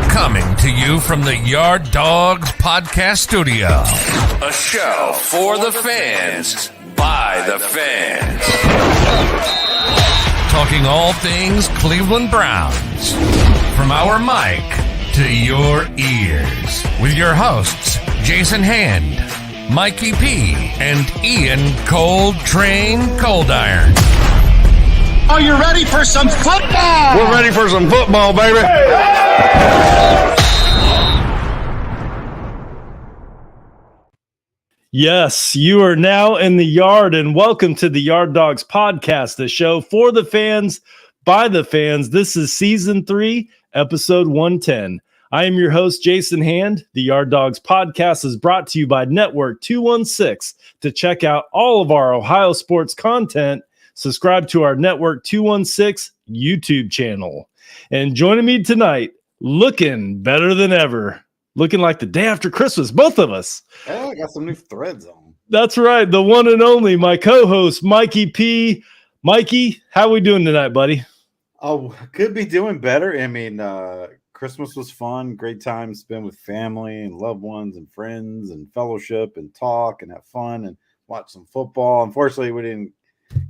Coming to you from the Yard Dawgs Podcast studio. A show for the fans, by the fans. Talking all things Cleveland Browns. From our mic to your ears. With your hosts, Jason Hand, Mikey P, and Ian ColdTrain Coldiron. Are you ready for some football? We're ready for some football, baby. Yes, you are now in the yard, and welcome to the Yard Dawgs Podcast, the show for the fans, by the fans. This is Season 3, Episode 110. I am your host, Jason Hand. The Yard Dawgs Podcast is brought to you by Network 216. To check out all of our Ohio sports content, subscribe to our Network 216 YouTube channel. And joining me tonight, looking better than ever, looking like the day after Christmas, both of us. Oh, I got some new threads on. That's right, the one and only, my co-host, Mikey P. Mikey, how we doing tonight, buddy? Oh, could be doing better. I mean, Christmas was fun, great time spent with family and loved ones and friends and fellowship and talk and have fun and watch some football. Unfortunately, we didn't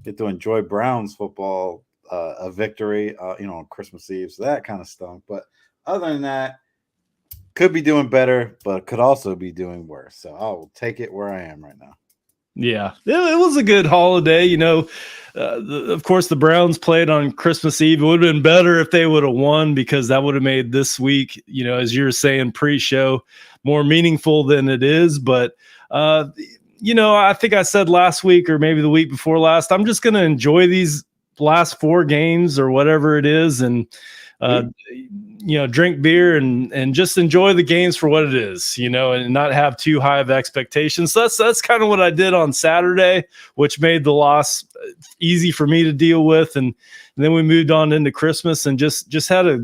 get to enjoy Browns football, a victory, on Christmas Eve. So that kind of stunk. But other than that, could be doing better, but could also be doing worse. So I'll take it where I am right now. Yeah, it was a good holiday. Of course, the Browns played on Christmas Eve. It would have been better if they would have won, because that would have made this week, as you were saying pre-show, more meaningful than it is. But, I think I said last week or maybe the week before last, I'm just going to enjoy these last 4 games or whatever it is, and drink beer and just enjoy the games for what it is, and not have too high of expectations. So that's kind of what I did on Saturday, which made the loss easy for me to deal with. And then we moved on into Christmas and just had a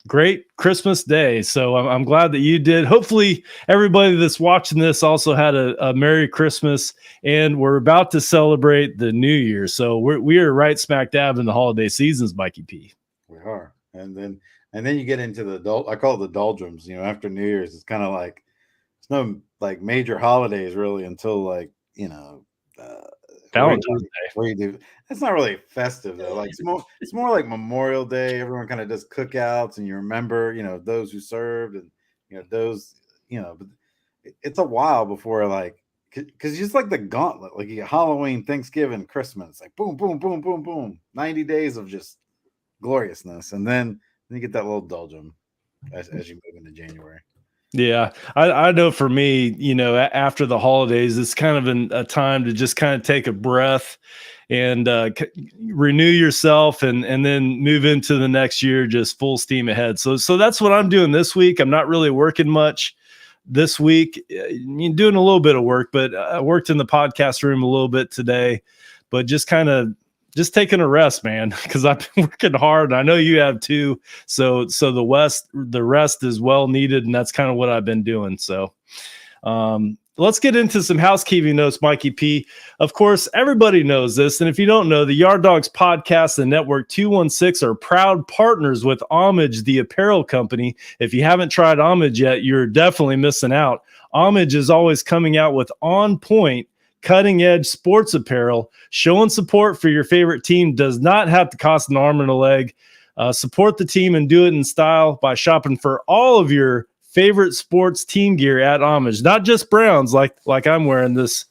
great Christmas day. So I'm glad that you did. Hopefully everybody that's watching this also had a Merry Christmas, and we're about to celebrate the New Year. So we are right smack dab in the holiday seasons, Mikey P. We are. And then you get into I call it the doldrums, after New Year's. It's kind of like, it's no like major holidays really until Valentine's Day. Where you do, it's not really festive though. Like it's more like Memorial Day. Everyone kind of does cookouts, and you remember, those who served, and those, but it's a while before, like, because just like the gauntlet, like you get Halloween, Thanksgiving, Christmas, like boom, boom, boom, boom, boom, 90 days of just gloriousness, and then you get that little doldrum as you move into January. Yeah, I know for me, after the holidays, it's kind of a time to just kind of take a breath and renew yourself, and then move into the next year just full steam ahead. So that's what I'm doing this week. I'm not really working much this week. Doing a little bit of work, but I worked in the podcast room a little bit today, but just taking a rest, man, because I've been working hard, and I know you have too. So the rest is well needed, and that's kind of what I've been doing. So let's get into some housekeeping notes, Mikey P. Of course, everybody knows this, and if you don't know, the Yard Dawgs Podcast and Network 216 are proud partners with Homage, the apparel company. If you haven't tried Homage yet, you're definitely missing out. Homage is always coming out with on-point, cutting-edge sports apparel. Showing support for your favorite team does not have to cost an arm and a leg. Support the team and do it in style by shopping for all of your favorite sports team gear at Homage. Not just Browns, like I'm wearing this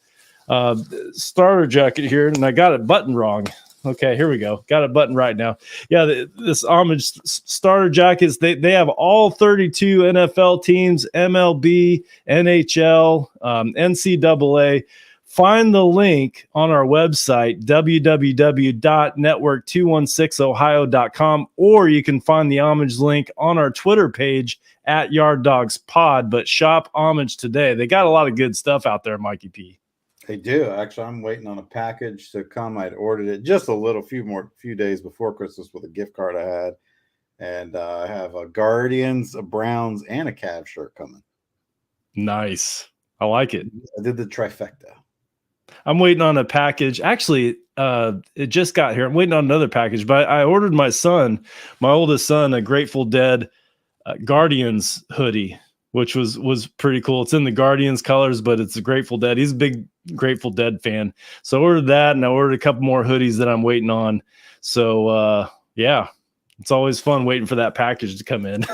starter jacket here, and I got it buttoned wrong. Okay, here we go. Got it buttoned right now. Yeah, this Homage starter jackets, they have all 32 NFL teams, MLB, NHL, NCAA. Find the link on our website, www.network216ohio.com, or you can find the Homage link on our Twitter page at Yard Dawgs Pod. But shop Homage today. They got a lot of good stuff out there, Mikey P. They do. Actually, I'm waiting on a package to come. I'd ordered it just a few days before Christmas with a gift card I had. And I have a Guardians, a Browns, and a Cavs shirt coming. Nice. I like it. I did the trifecta. I'm waiting on a package. Actually, it just got here. I'm waiting on another package, but I ordered my oldest son, a Grateful Dead Guardians hoodie, which was pretty cool. It's in the Guardians colors, but it's a Grateful Dead. He's a big Grateful Dead fan. So I ordered that, and I ordered a couple more hoodies that I'm waiting on. So, yeah, it's always fun waiting for that package to come in.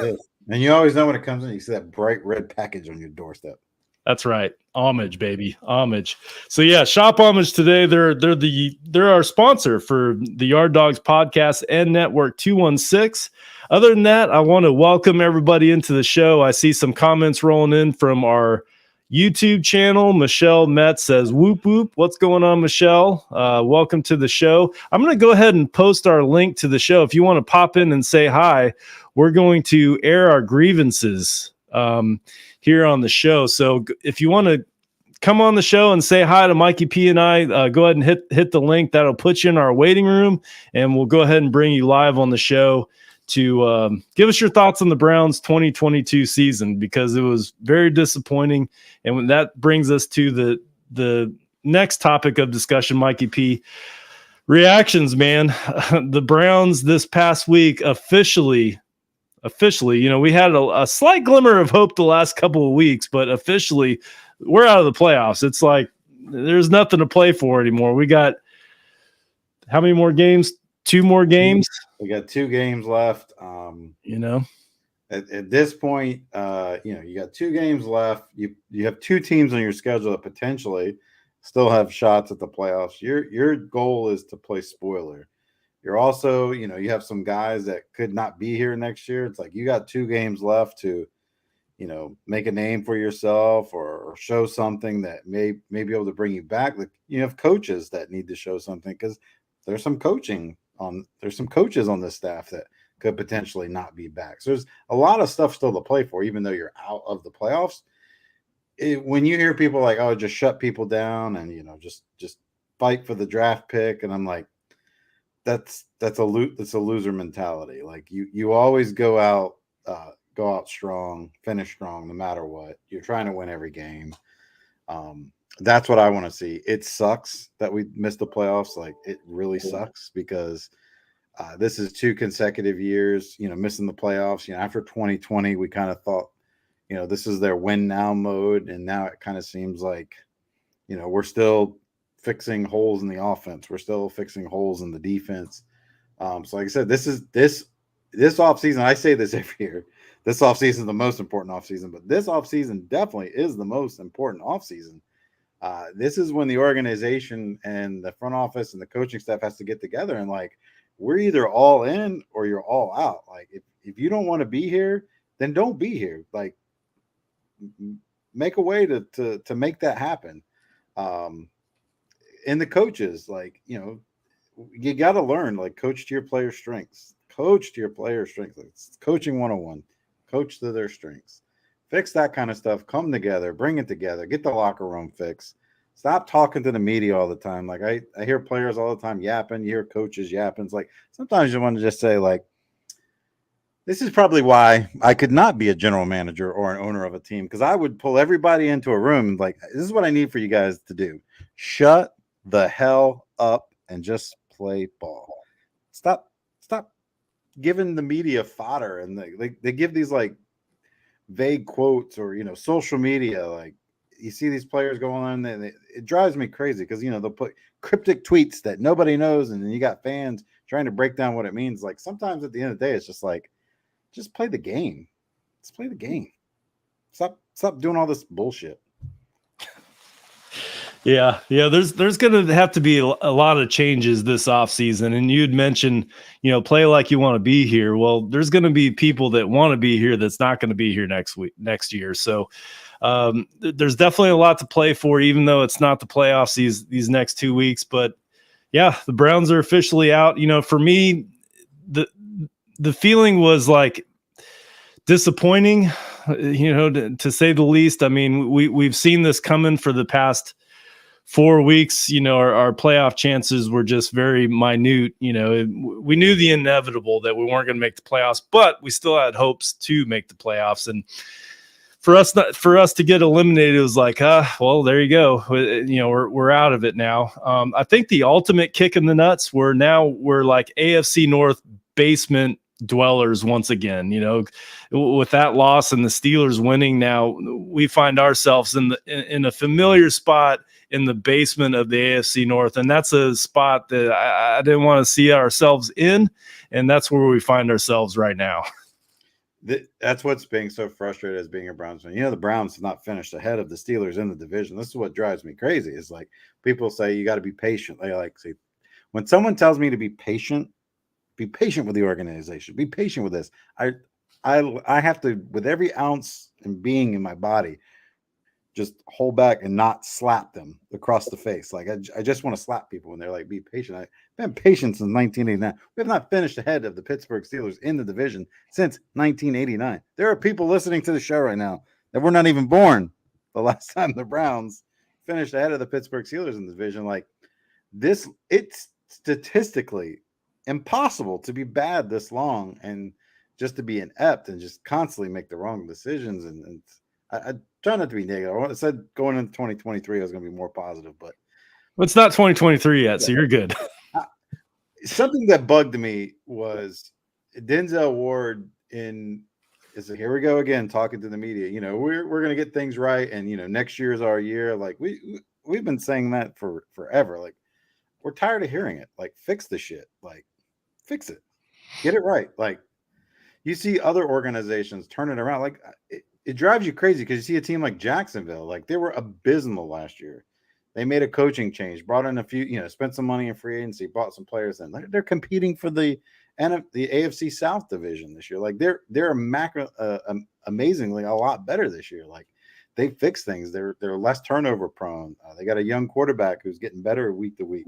And you always know when it comes in, you see that bright red package on your doorstep. That's right. Homage, baby. Homage. So yeah, shop Homage today. They're our sponsor for the Yard Dawgs Podcast and Network 216. Other than that, I want to welcome everybody into the show. I see some comments rolling in from our YouTube channel. Michelle Metz says, whoop, whoop. What's going on, Michelle? Welcome to the show. I'm going to go ahead and post our link to the show. If you want to pop in and say hi, we're going to air our grievances here on the show. So if you want to come on the show and say hi to Mikey P and I, go ahead and hit the link. That'll put you in our waiting room, and we'll go ahead and bring you live on the show to give us your thoughts on the Browns 2022 season, because it was very disappointing. And when that brings us to the next topic of discussion, Mikey P, reactions, man. The Browns this past week officially, we had a slight glimmer of hope the last couple of weeks, but officially we're out of the playoffs. It's like there's nothing to play for anymore. We got how many more games? 2 more games. We got 2 games left. At this point, you got 2 games left. You have 2 teams on your schedule that potentially still have shots at the playoffs. Your goal is to play spoiler. You're also, you have some guys that could not be here next year. It's like you got 2 games left to, make a name for yourself or show something that may be able to bring you back. Like, you have coaches that need to show something, because there's some coaches on this staff that could potentially not be back. So there's a lot of stuff still to play for, even though you're out of the playoffs. When you hear people like, oh, just shut people down and, just fight for the draft pick. And I'm like, that's a loser mentality. Like you always go out strong, finish strong, no matter what. You're trying to win every game. That's what I want to see. It sucks that we missed the playoffs. Like, it really sucks, because this is 2 consecutive years, missing the playoffs. After 2020, we kind of thought, this is their win now mode. And now it kind of seems like, we're still fixing holes in the offense. We're still fixing holes in the defense. So like I said, this offseason, I say this every year, this offseason is the most important offseason, but this offseason definitely is the most important offseason. This is when the organization and the front office and the coaching staff has to get together and, like, we're either all in or you're all out. Like, if you don't want to be here, then don't be here. Like, make a way to make that happen. And the coaches, like, you got to learn, like, coach to your players' strengths. Coach to your players' strengths. It's coaching 101. Coach to their strengths. Fix that kind of stuff. Come together. Bring it together. Get the locker room fixed. Stop talking to the media all the time. Like, I hear players all the time yapping. You hear coaches yapping. It's like, sometimes you want to just say, like, this is probably why I could not be a general manager or an owner of a team, because I would pull everybody into a room and, like, this is what I need for you guys to do. Shut the hell up and just play ball. Stop giving the media fodder, and they give these, like, vague quotes or, social media. Like, you see these players going on, and it drives me crazy, because, they'll put cryptic tweets that nobody knows, and then you got fans trying to break down what it means. Like, sometimes at the end of the day, it's just like, just play the game. Let's play the game. Stop doing all this bullshit. Yeah. There's going to have to be a lot of changes this offseason. And you'd mentioned, play like you want to be here. Well, there's going to be people that want to be here that's not going to be here next year. So there's definitely a lot to play for, even though it's not the playoffs these next 2 weeks. But yeah, the Browns are officially out. For me, the feeling was like disappointing, to say the least. I mean, we've seen this coming for the past 4 weeks. Our playoff chances were just very minute. We knew the inevitable that we weren't going to make the playoffs, but we still had hopes to make the playoffs. And for us to get eliminated, it was like, well, there you go. We're out of it now. I think the ultimate kick in the nuts, we're like AFC North basement dwellers once again. With that loss and the Steelers winning now, we find ourselves in a familiar spot in the basement of the AFC North. And that's a spot that I didn't want to see ourselves in. And that's where we find ourselves right now. That's what's being so frustrated as being a Browns fan. The Browns have not finished ahead of the Steelers in the division. This is what drives me crazy. Is like people say you got to be patient. Say when someone tells me to be patient with the organization. Be patient with this. I have to, with every ounce and being in my body, just hold back and not slap them across the face. Like I just want to slap people when they're like, be patient. I've been patient since 1989. We have not finished ahead of the Pittsburgh Steelers in the division since 1989. There are people listening to the show right now that were not even born the last time the Browns finished ahead of the Pittsburgh Steelers in the division. Like this, it's statistically impossible to be bad this long and just to be inept and just constantly make the wrong decisions. And I try not to be negative. I said going into 2023, I was going to be more positive, but it's not 2023 yet, so you're good. Something that bugged me was Denzel Ward is here we go again, talking to the media. We're going to get things right. And, next year is our year. Like we've been saying that for forever. Like we're tired of hearing it. Like fix the shit. Like fix it, get it right. Like you see other organizations turn it around. Like it drives you crazy because you see a team like Jacksonville, like they were abysmal last year. They made a coaching change, brought in a few, spent some money in free agency, bought some players in. They're competing for the AFC South division this year. Like they're amazingly a lot better this year. Like they fix things. They're less turnover prone. They got a young quarterback who's getting better week to week.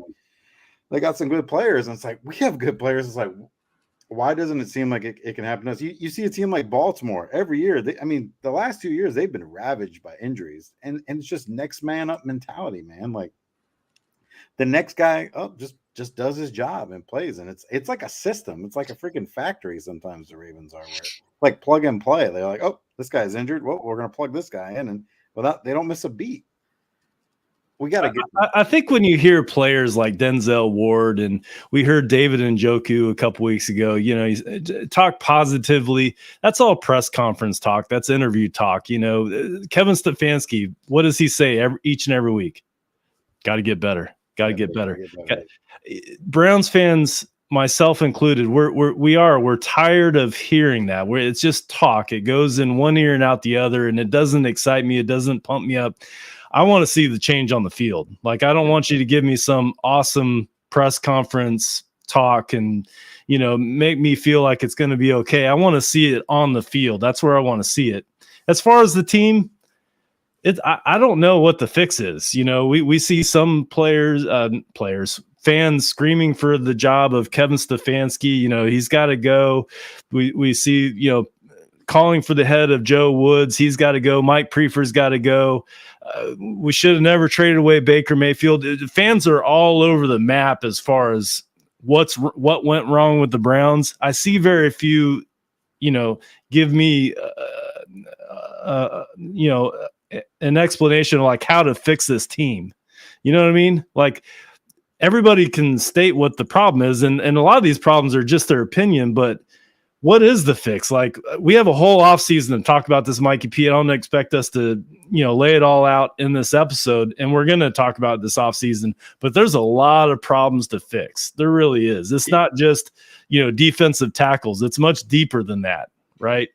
They got some good players, and it's like we have good players. It's like, why doesn't it seem like it can happen to us? You see a team like Baltimore every year. The last 2 years they've been ravaged by injuries, and it's just next man up mentality, man. Like the next guy up just does his job and plays, and it's like a system. It's like a freaking factory. Sometimes the Ravens are like plug and play. They're like, oh, this guy's injured. Well, we're gonna plug this guy in, and they don't miss a beat. We got to get. I think when you hear players like Denzel Ward, and we heard David Njoku a couple weeks ago, he's talk positively. That's all press conference talk. That's interview talk. Kevin Stefanski, what does he say each and every week? Got to get better. Got to get better. Browns fans, myself included, we're tired of hearing that. It's just talk. It goes in one ear and out the other, and it doesn't excite me. It doesn't pump me up. I want to see the change on the field. Like, I don't want you to give me some awesome press conference talk and, make me feel like it's going to be okay. I want to see it on the field. That's where I want to see it. As far as the team, I don't know what the fix is. We see some fans screaming for the job of Kevin Stefanski. He's got to go. We see, calling for the head of Joe Woods. He's got to go. Mike Prefer's got to go. We should have never traded away Baker Mayfield. Fans are all over the map as far as what went wrong with the Browns. I see very few, give me, an explanation of like how to fix this team. You know what I mean? Like everybody can state what the problem is. And a lot of these problems are just their opinion, but what is the fix? Like we have a whole offseason to talk about this, Mikey P. I don't expect us to, lay it all out in this episode, and we're going to talk about this offseason, but there's a lot of problems to fix. There really is. It's not just, defensive tackles. It's much deeper than that. Right.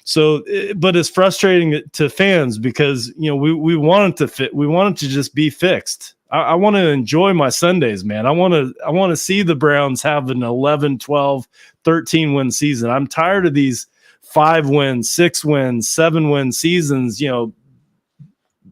So, but it's frustrating to fans because, we want it to fit. We want it to just be fixed. I want to enjoy my Sundays, man. I want to see the Browns have an 11, 12, 13 win season. I'm tired of these 5 wins, 6 wins, 7 win seasons,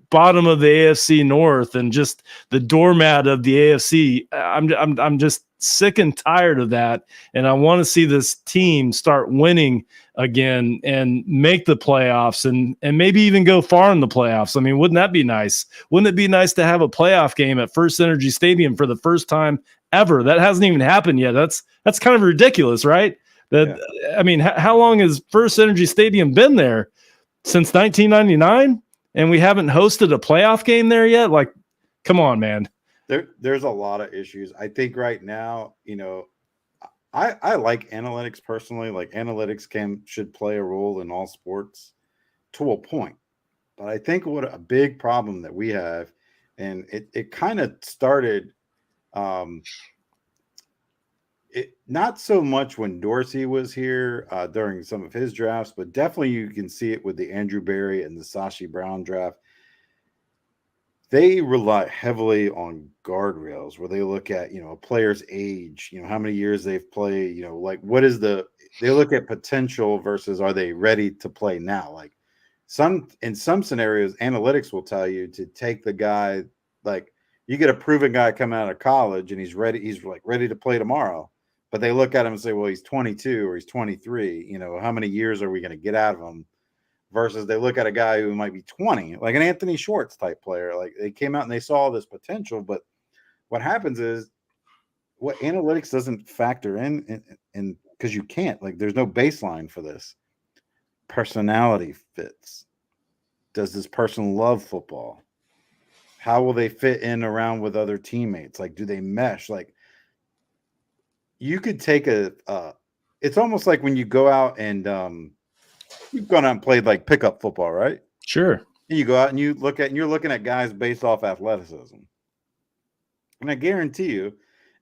bottom of the AFC North and just the doormat of the AFC. I'm just sick and tired of that. And I want to see this team start winning again and make the playoffs and maybe even go far in the playoffs. I mean, wouldn't that be nice? Wouldn't it be nice to have a playoff game at First Energy Stadium for the first time ever? That hasn't even happened yet. That's kind of ridiculous, right? I mean, how long has First Energy Stadium been there? Since 1999? And we haven't hosted a playoff game there yet? Like, come on, man. There's a lot of issues. I think right now, I like analytics personally. Like analytics should play a role in all sports to a point. But I think what a big problem that we have, and it kind of started it not so much when Dorsey was here during some of his drafts, but definitely you can see it with the Andrew Berry and the Sashi Brown draft. They rely heavily on guardrails where they look at, a player's age, how many years they've played, like what is they look at potential versus are they ready to play now? Like in some scenarios, analytics will tell you to take the guy, like you get a proven guy coming out of college and he's ready to play tomorrow. But they look at him and say, well, he's 22 or he's 23. How many years are we going to get out of him? Versus they look at a guy who might be 20, like an Anthony Schwartz type player. Like they came out and they saw this potential, but what happens is what analytics doesn't factor in because you can't, like there's no baseline for this. Personality fits. Does this person love football? How will they fit in around with other teammates? Like, do they mesh? Like you could take it's almost like when you go out and, you've gone out and played like pickup football, right? Sure. And you go out and you're looking at guys based off athleticism. And I guarantee you,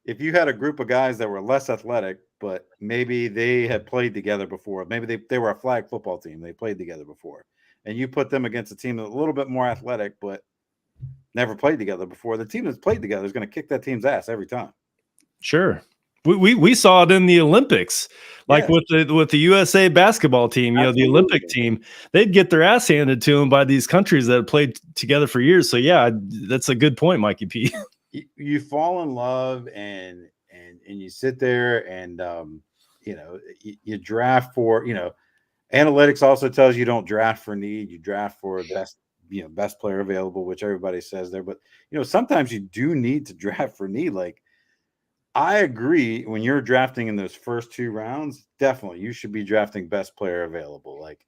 if you had a group of guys that were less athletic, but maybe they had played together before, maybe they were a flag football team, they played together before, and you put them against a team that's a little bit more athletic, but never played together before, the team that's played together is going to kick that team's ass every time. Sure. We saw it in the Olympics, like with the USA basketball team, Absolutely. The Olympic team, they'd get their ass handed to them by these countries that have played together for years. So yeah, that's a good point, Mikey P. You fall in love and you sit there and you draft for, analytics also tells you don't draft for need, you draft for best player available, which everybody says there. But sometimes you do need to draft for need. Like I agree when you're drafting in those first 2 rounds, definitely you should be drafting best player available. Like,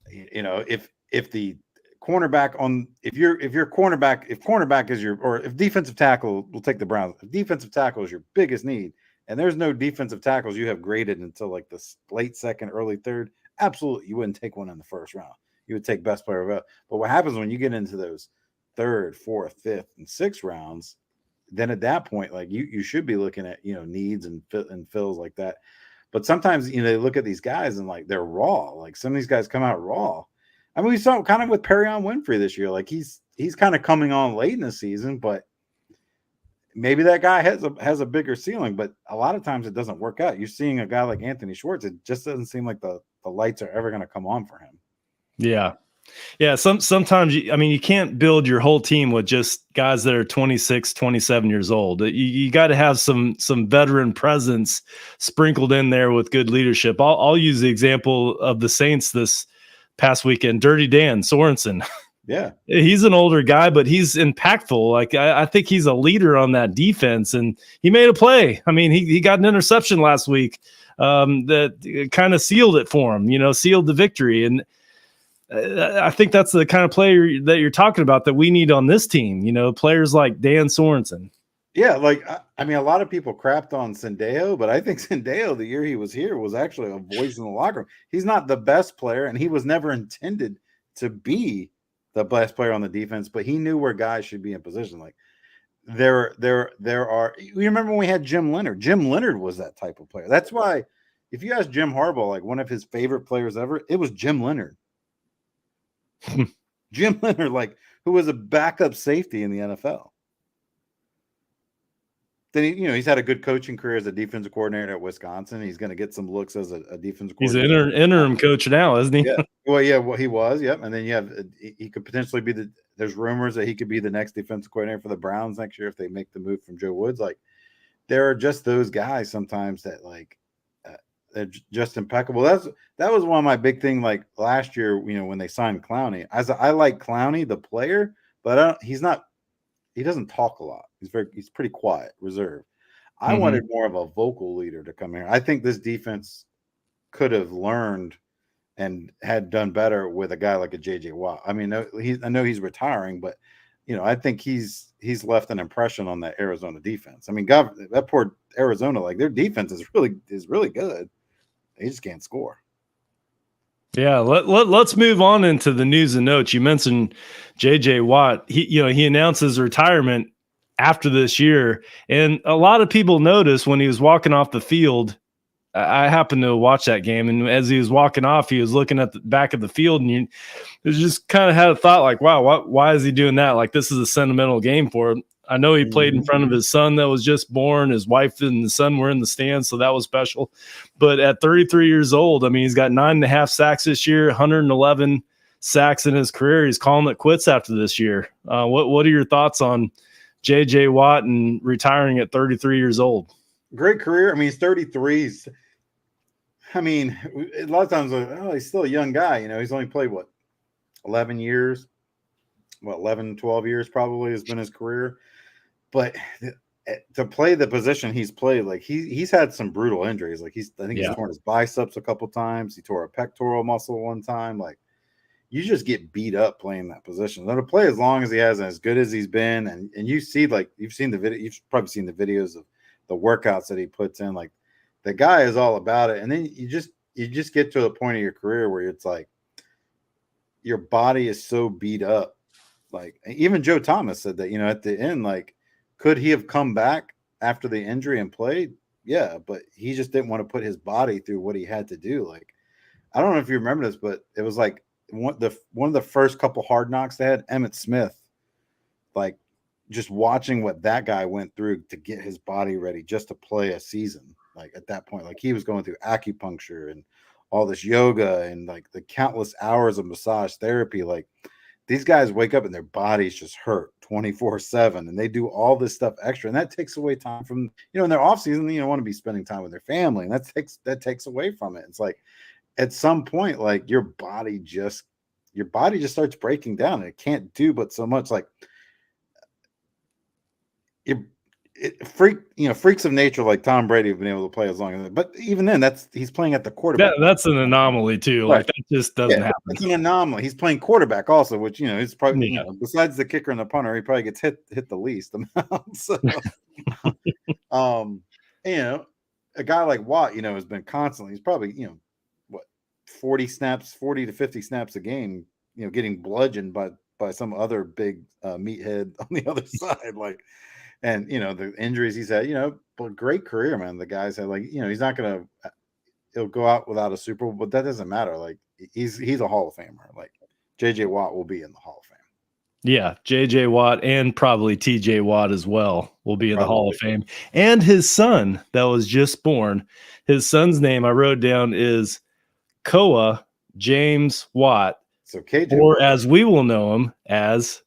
if the cornerback if defensive tackle, we'll take the Browns. If defensive tackle is your biggest need and there's no defensive tackles you have graded until like the late second, early third, absolutely. You wouldn't take one in the first round. You would take best player available. But what happens when you get into those 3rd, 4th, 5th, and 6th rounds, then at that point, like you should be looking at, needs and fills like that. But sometimes, they look at these guys and like they're raw. Like some of these guys come out raw. I mean, we saw kind of with Perion Winfrey this year. Like he's kind of coming on late in the season, but maybe that guy has a bigger ceiling. But a lot of times it doesn't work out. You're seeing a guy like Anthony Schwartz. It just doesn't seem like the lights are ever going to come on for him. Yeah. Yeah, sometimes you can't build your whole team with just guys that are 26, 27 years old. You got to have some veteran presence sprinkled in there with good leadership. I'll use the example of the Saints this past weekend. Dirty Dan Sorensen. Yeah, he's an older guy, but he's impactful. Like I think he's a leader on that defense, and he made a play. I mean, he got an interception last week that kind of sealed it for him. Sealed the victory. And I think that's the kind of player that you're talking about that we need on this team, players like Dan Sorensen. Yeah, like, I mean, a lot of people crapped on Sendejo, but I think Sendejo, the year he was here, was actually a voice in the locker room. He's not the best player, and he was never intended to be the best player on the defense, but he knew where guys should be in position. Like, there are – you remember when we had Jim Leonard? Jim Leonard was that type of player. That's why if you ask Jim Harbaugh, like, one of his favorite players ever, it was Jim Leonard. Jim Leonard, like, who was a backup safety in the NFL. Then he's had a good coaching career as a defensive coordinator at Wisconsin. He's going to get some looks as a defensive coordinator. He's an interim coach now, isn't he? Yeah. Well, he was. Yep. And then he could potentially be there's rumors that he could be the next defensive coordinator for the Browns next year if they make the move from Joe Woods. Like, there are just those guys sometimes that, like, they're just impeccable. That was one of my big thing. Like last year, when they signed Clowney, I like Clowney, the player, but he doesn't talk a lot. He's pretty quiet, reserved. I wanted more of a vocal leader to come here. I think this defense could have learned and had done better with a guy like a JJ Watt. I mean, I know he's retiring, but I think he's left an impression on that Arizona defense. I mean, God, that poor Arizona, like their defense is really good. They just can't score. Yeah, let's move on into the news and notes. You mentioned J.J. Watt. He announced his retirement after this year, and a lot of people noticed when he was walking off the field. I happened to watch that game, and as he was walking off, he was looking at the back of the field, and it just kind of had a thought like, wow, why is he doing that? Like, this is a sentimental game for him. I know he played in front of his son that was just born. His wife and the son were in the stands, so that was special. But at 33 years old, I mean, he's got 9.5 sacks this year, 111 sacks in his career. He's calling it quits after this year. What are your thoughts on J.J. Watt and retiring at 33 years old? Great career. I mean, he's 33. I mean, a lot of times, he's still a young guy. He's only played, 11 years? 11, 12 years probably has been his career. But to play the position he's played, like he's had some brutal injuries. Like he's torn his biceps a couple times. He tore a pectoral muscle one time. Like you just get beat up playing that position. Now to play as long as he has and as good as he's been, and you see, like you've seen the video, you've probably seen the videos of the workouts that he puts in. Like the guy is all about it. And then you just get to a point of your career where it's like your body is so beat up. Like even Joe Thomas said that, at the end, like, could he have come back after the injury and played? Yeah, but he just didn't want to put his body through what he had to do. Like, I don't know if you remember this, but it was like one of the first couple Hard Knocks they had, Emmitt Smith, like just watching what that guy went through to get his body ready just to play a season. Like at that point, like he was going through acupuncture and all this yoga and like the countless hours of massage therapy. Like these guys wake up and their bodies just hurt 24/7, and they do all this stuff extra, and that takes away time from, in their off season, want to be spending time with their family, and that takes away from it. It's like at some point, like your body just starts breaking down, and it can't do but so much. Like freaks of nature like Tom Brady have been able to play as long as that. But even then, he's playing at the quarterback. That's an anomaly too. Right. Like that just doesn't happen. It's an anomaly. He's playing quarterback also, which he's probably besides the kicker and the punter, he probably gets hit the least amount. So, a guy like Watt, has been constantly. He's probably 40 to 50 snaps a game. Getting bludgeoned by some other big meathead on the other side, like. And, the injuries he's had, but great career, man. The guy's had, like, he's not going to – he'll go out without a Super Bowl, but that doesn't matter. Like, he's a Hall of Famer. Like, J.J. Watt will be in the Hall of Fame. Yeah, J.J. Watt and probably T.J. Watt as well will be in the Hall of Fame. And his son that was just born, his son's name I wrote down is Koa James Watt. So KJ or Watt. As we will know him as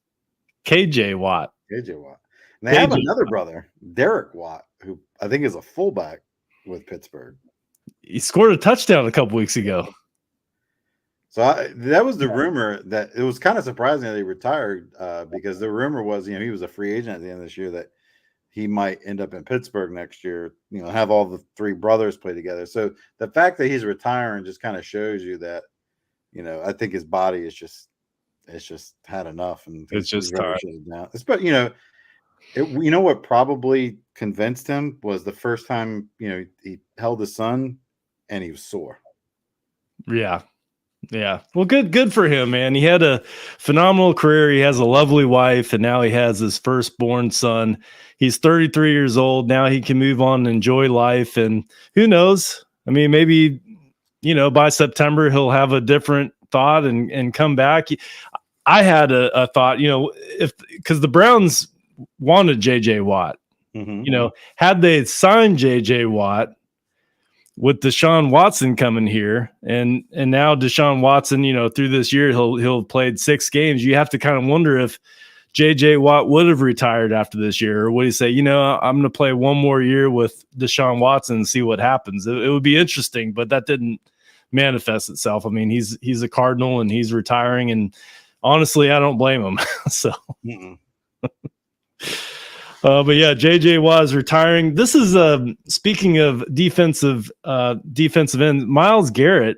K.J. Watt. K.J. Watt. And they have another brother, Derek Watt, who I think is a fullback with Pittsburgh. He scored a touchdown a couple weeks ago. So that was the rumor that it was kind of surprising that he retired because the rumor was, he was a free agent at the end of this year, that he might end up in Pittsburgh next year, have all the three brothers play together. So the fact that he's retiring just kind of shows you that, I think his body is it's just had enough. And it's just tired. But, what probably convinced him was the first time, he held his son and he was sore. Yeah. Yeah. Well, good for him, man. He had a phenomenal career. He has a lovely wife, and now he has his firstborn son. He's 33 years old. Now he can move on and enjoy life. And who knows? I mean, maybe, by September he'll have a different thought and come back. I had a thought, because the Browns wanted J.J. Watt. Mm-hmm. Had they signed J.J. Watt with Deshaun Watson coming here, and now Deshaun Watson, through this year he'll played 6 games. You have to kind of wonder if J.J. Watt would have retired after this year, or would he say, I'm going to play one more year with Deshaun Watson and see what happens. It would be interesting, but that didn't manifest itself. I mean, he's a Cardinal and he's retiring, and honestly, I don't blame him. So. But yeah, J.J. Watt is retiring. This is speaking of defensive end. Myles Garrett,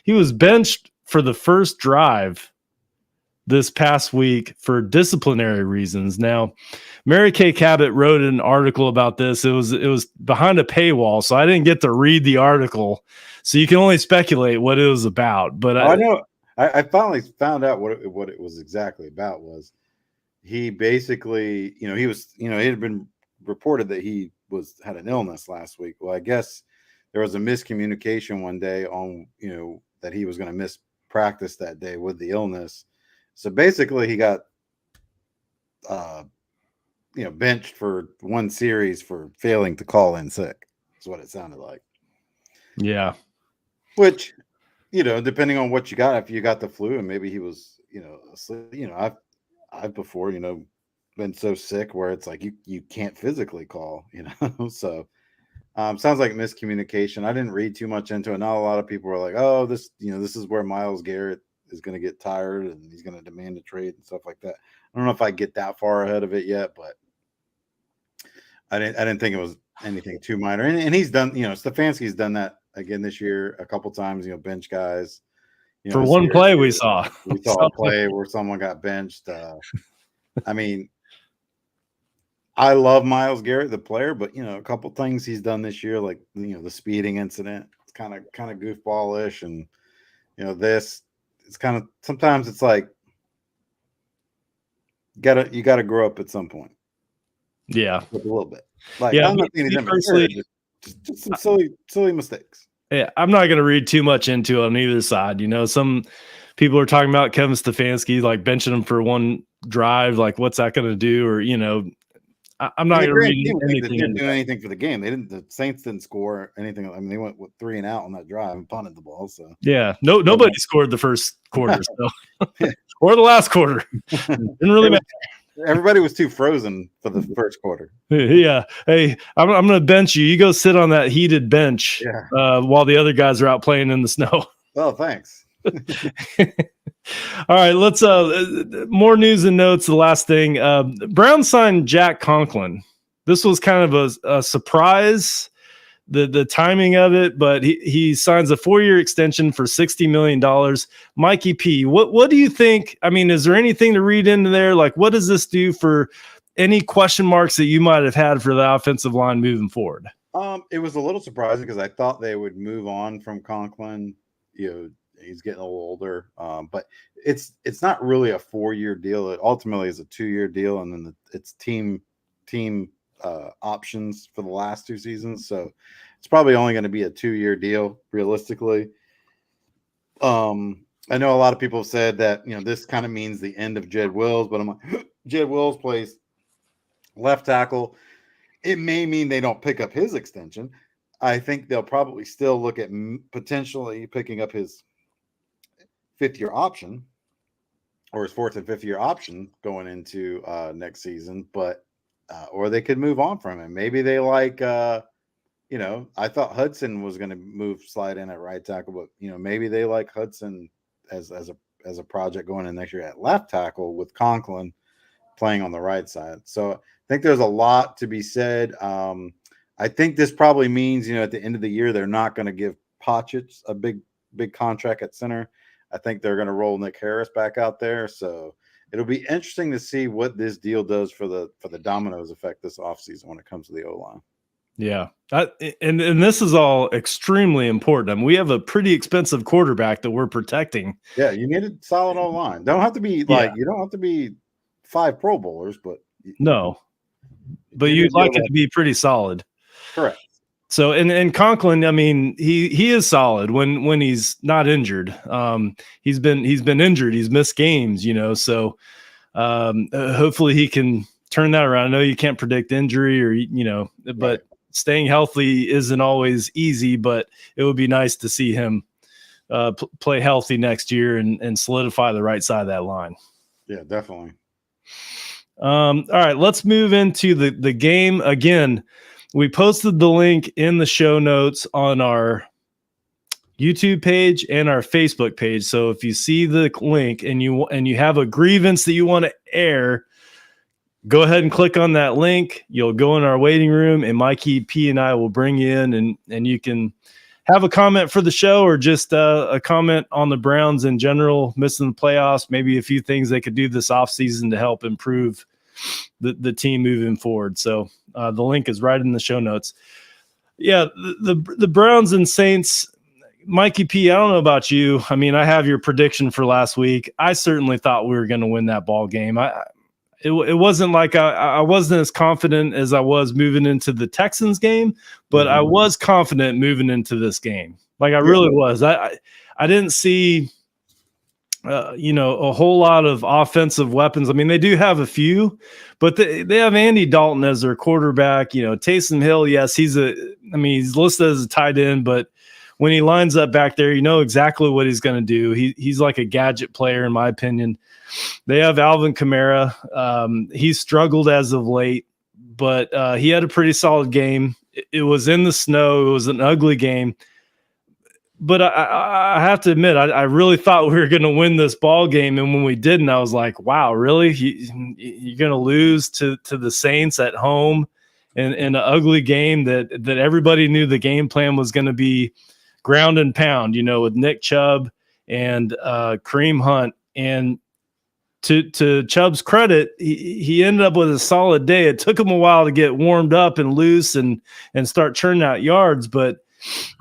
he was benched for the first drive this past week for disciplinary reasons. Now, Mary Kay Cabot wrote an article about this. It was behind a paywall, so I didn't get to read the article. So you can only speculate what it was about. But I know I finally found out what it was exactly about. Was he basically, he was, it had been reported that he had an illness last week. Well, I guess there was a miscommunication one day on, that he was going to miss practice that day with the illness. So basically he got, benched for one series for failing to call in sick. Is what it sounded like. Yeah. Which, depending on what you got, if you got the flu and maybe he was, asleep, I've before, been so sick where it's like you can't physically call, so sounds like miscommunication. I didn't read too much into it. Not a lot of people were like, oh, this is where Myles Garrett is going to get tired and he's going to demand a trade and stuff like that. I don't know if I get that far ahead of it yet, but I didn't think it was anything too minor. And he's done, Stefanski's done that again this year a couple times, bench guys. For one play we saw a play where someone got benched. I mean, I love Myles Garrett, the player, but a couple things he's done this year, like the speeding incident, it's kind of goofballish, and this, it's kind of, sometimes it's like you gotta grow up at some point. Yeah, a little bit. Like, yeah, I'm not saying he's personally, just some silly mistakes. Yeah, I'm not going to read too much into it on either side. Some people are talking about Kevin Stefanski, like benching him for one drive. Like, what's that going to do? Or, I'm not going to read anything. They didn't do anything for the game. The Saints didn't score anything. I mean, they went with 3 and out on that drive and punted the ball. So yeah, nobody scored the first quarter, or the last quarter. Didn't really matter. Everybody was too frozen for the first quarter. Yeah. Hey, I'm going to bench you. You go sit on that heated bench while the other guys are out playing in the snow. Oh, thanks. All right, let's more news and notes. The last thing, Brown signed Jack Conklin. This was kind of a surprise, the timing of it, but he signs a 4-year extension for $60 million. Mikey P, what do you think? I mean, is there anything to read into there? Like, what does this do for any question marks that you might have had for the offensive line moving forward? It was a little surprising because I thought they would move on from Conklin. He's getting a little older, but it's not really a 4-year deal. It ultimately is a 2-year deal, and then it's team options for the last 2 seasons. So it's probably only going to be a 2-year deal realistically. I know a lot of people have said that, this kind of means the end of Jed Wills, but I'm like, Jed Wills plays left tackle. It may mean they don't pick up his extension. I think they'll probably still look at potentially picking up his 5th-year option or his 4th and 5th-year option going into next season, but or they could move on from him. Maybe they like, I thought Hudson was going to slide in at right tackle, but maybe they like Hudson as a project going in next year at left tackle with Conklin playing on the right side. So I think there's a lot to be said. I think this probably means, at the end of the year, they're not going to give Pacic a big contract at center. I think they're going to roll Nick Harris back out there. So it'll be interesting to see what this deal does for the dominoes effect this offseason when it comes to the O-line. Yeah. And this is all extremely important. I mean, we have a pretty expensive quarterback that we're protecting. Yeah, you need a solid O-line. Don't have to be you don't have to be 5 Pro Bowlers, but no. But you'd like it to be pretty solid. Correct. So, and Conklin, I mean, he is solid when he's not injured. He's been injured. He's missed games, so hopefully he can turn that around. I know you can't predict injury or, but staying healthy isn't always easy, but it would be nice to see him play healthy next year and solidify the right side of that line. Yeah, definitely. All right, let's move into the game again. We posted the link in the show notes on our YouTube page and our Facebook page. So if you see the link and you have a grievance that you want to air, go ahead and click on that link. You'll go in our waiting room, and Mikey P and I will bring you in, and you can have a comment for the show, or just a comment on the Browns in general, missing the playoffs, maybe a few things they could do this offseason to help improve the team moving forward. So the link is right in the show notes. Yeah, the Browns and Saints, Mikey P, I don't know about you. I mean, I have your prediction for last week. I certainly thought we were going to win that ball game. It wasn't like I wasn't as confident as I was moving into the Texans game, but I was confident moving into this game. Like I really was. I didn't see, a whole lot of offensive weapons. I mean, they do have a few, but they have Andy Dalton as their quarterback. Taysom Hill, yes, he's listed as a tight end, but when he lines up back there, you know exactly what he's going to do. He's like a gadget player, in my opinion. They have Alvin Kamara. He's struggled as of late, but he had a pretty solid game. It was in the snow. It was an ugly game. But I have to admit, I really thought we were going to win this ball game. And when we didn't, I was like, wow, really? You're going to lose to the Saints at home in an ugly game that everybody knew the game plan was going to be ground and pound, with Nick Chubb and Kareem Hunt. And to Chubb's credit, he ended up with a solid day. It took him a while to get warmed up and loose and start churning out yards, but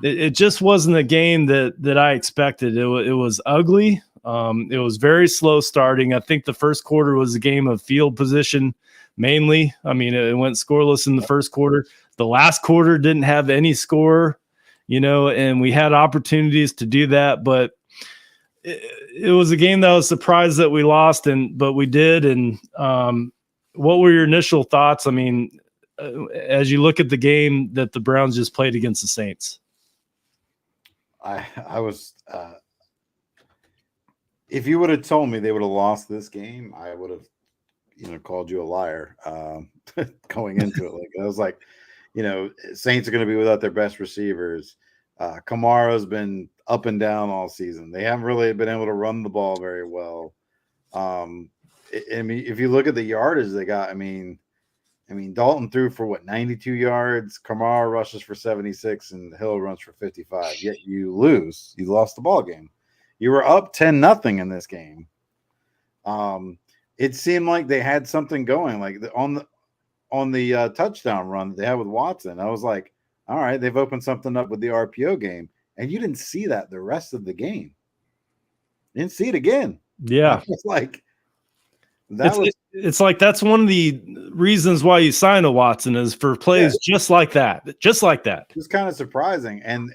it just wasn't a game that I expected. It was ugly. It was very slow starting. I think the first quarter was a game of field position mainly. I mean, it went scoreless in the first quarter. The last quarter didn't have any score, and we had opportunities to do that, but it was a game that I was surprised that we lost, but we did. And what were your initial thoughts? I mean, as you look at the game that the Browns just played against the Saints? I was if you would have told me they would have lost this game, I would have, called you a liar going into it. Like I was like, Saints are going to be without their best receivers. Kamara's been up and down all season. They haven't really been able to run the ball very well. If you look at the yardage they got, I mean, Dalton threw for 92 yards. Kamara rushes for 76, and Hill runs for 55. Yet you lose. You lost the ball game. You were up 10-0 in this game. It seemed like they had something going, like on the touchdown run that they had with Watson. I was like, all right, they've opened something up with the RPO game, and you didn't see that the rest of the game. You didn't see it again. Yeah, it's like. It's like that's one of the reasons why you sign a Watson is for plays just like that. It's kind of surprising, and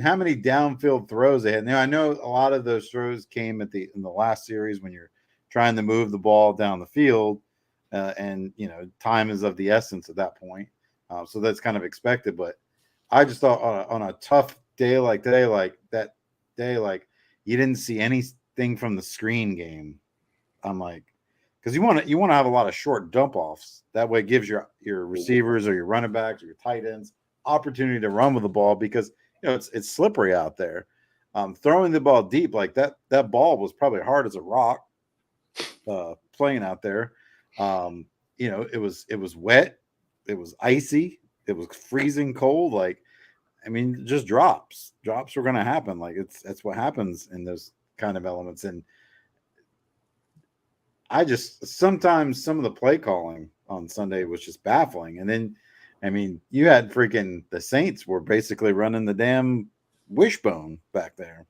how many downfield throws they had. Now I know a lot of those throws came in the last series when you're trying to move the ball down the field, and time is of the essence at that point. So that's kind of expected. But I just thought on a tough day like today, like that day, like you didn't see anything from the screen game. I'm like. Because you want to have a lot of short dump offs. That way it gives your receivers or your running backs or your tight ends opportunity to run with the ball because it's slippery out there. Throwing the ball deep like that ball was probably hard as a rock playing out there. It was wet, it was icy, it was freezing cold. Like, I mean, just drops were going to happen. Like that's what happens in those kind of elements. And I just sometimes some of the play calling on Sunday was just baffling. And then, I mean, you had freaking the Saints were basically running the damn wishbone back there.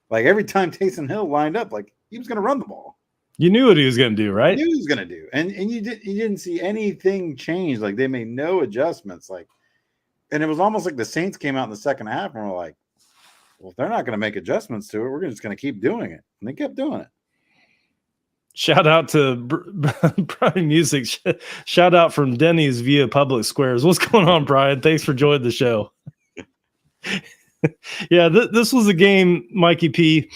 Like every time Taysom Hill lined up, like he was going to run the ball. You knew what he was going to do, right? You knew what he was going to do. And you didn't see anything change. Like they made no adjustments. And it was almost like the Saints came out in the second half and were like, well, if they're not going to make adjustments to it, we're just going to keep doing it. And they kept doing it. Shout out to Brian Music. Shout out from Denny's via Public Squares. What's going on, Brian? Thanks for joining the show. Yeah, this was a game, Mikey P.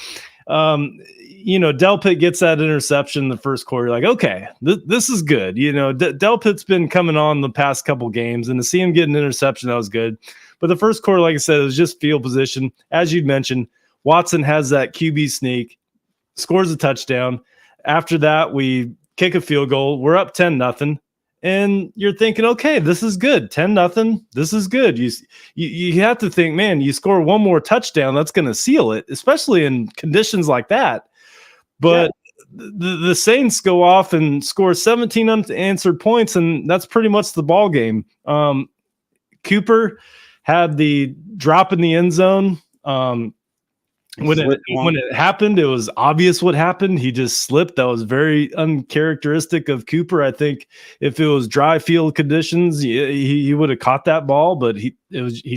Delpit gets that interception in the first quarter. Like, okay, this is good. Delpit's been coming on the past couple games, and to see him get an interception, that was good. But the first quarter, like I said, it was just field position. As you'd mentioned, Watson has that QB sneak, scores a touchdown. After that, we kick a field goal. We're up 10-0. and you're thinking, okay, this is good. 10-0. This is good. You have to think, man, you score one more touchdown, that's going to seal it, especially in conditions like that. But the Saints go off and score 17 unanswered points, and that's pretty much the ball game. Cooper had the drop in the end zone. When it happened, it was obvious what happened. He just slipped. That was very uncharacteristic of Cooper. I think if it was dry field conditions, he would have caught that ball, but he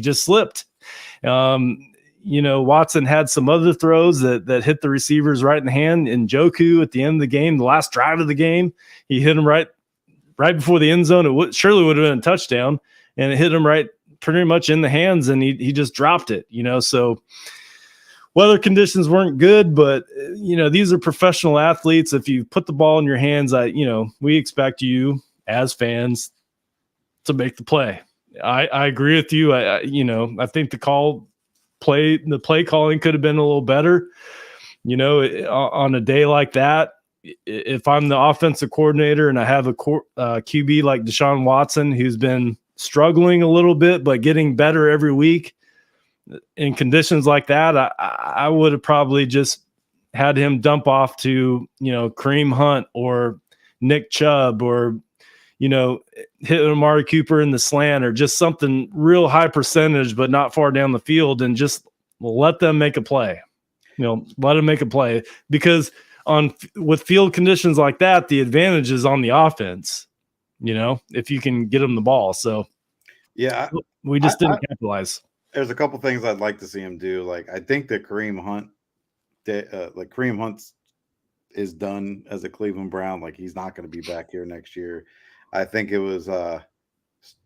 just slipped. Watson had some other throws that hit the receivers right in the hand. And Njoku at the end of the game, the last drive of the game, he hit him right before the end zone. It surely would have been a touchdown, and it hit him right pretty much in the hands, and he just dropped it. So weather conditions weren't good, but these are professional athletes. If you put the ball in your hands, we expect you as fans to make the play. I agree with you. I think the play calling could have been a little better. On a day like that, if I'm the offensive coordinator and I have a QB like Deshaun Watson, who's been struggling a little bit but getting better every week, in conditions like that, I would have probably just had him dump off to, Kareem Hunt or Nick Chubb, or, hit Amari Cooper in the slant, or just something real high percentage, but not far down the field, and just let them make a play. Let them make a play, because with field conditions like that, the advantage is on the offense, if you can get them the ball. So yeah, we just didn't capitalize. There's a couple things I'd like to see him do. Like, I think that Kareem Hunt is done as a Cleveland Brown. Like, he's not going to be back here next year. I think it was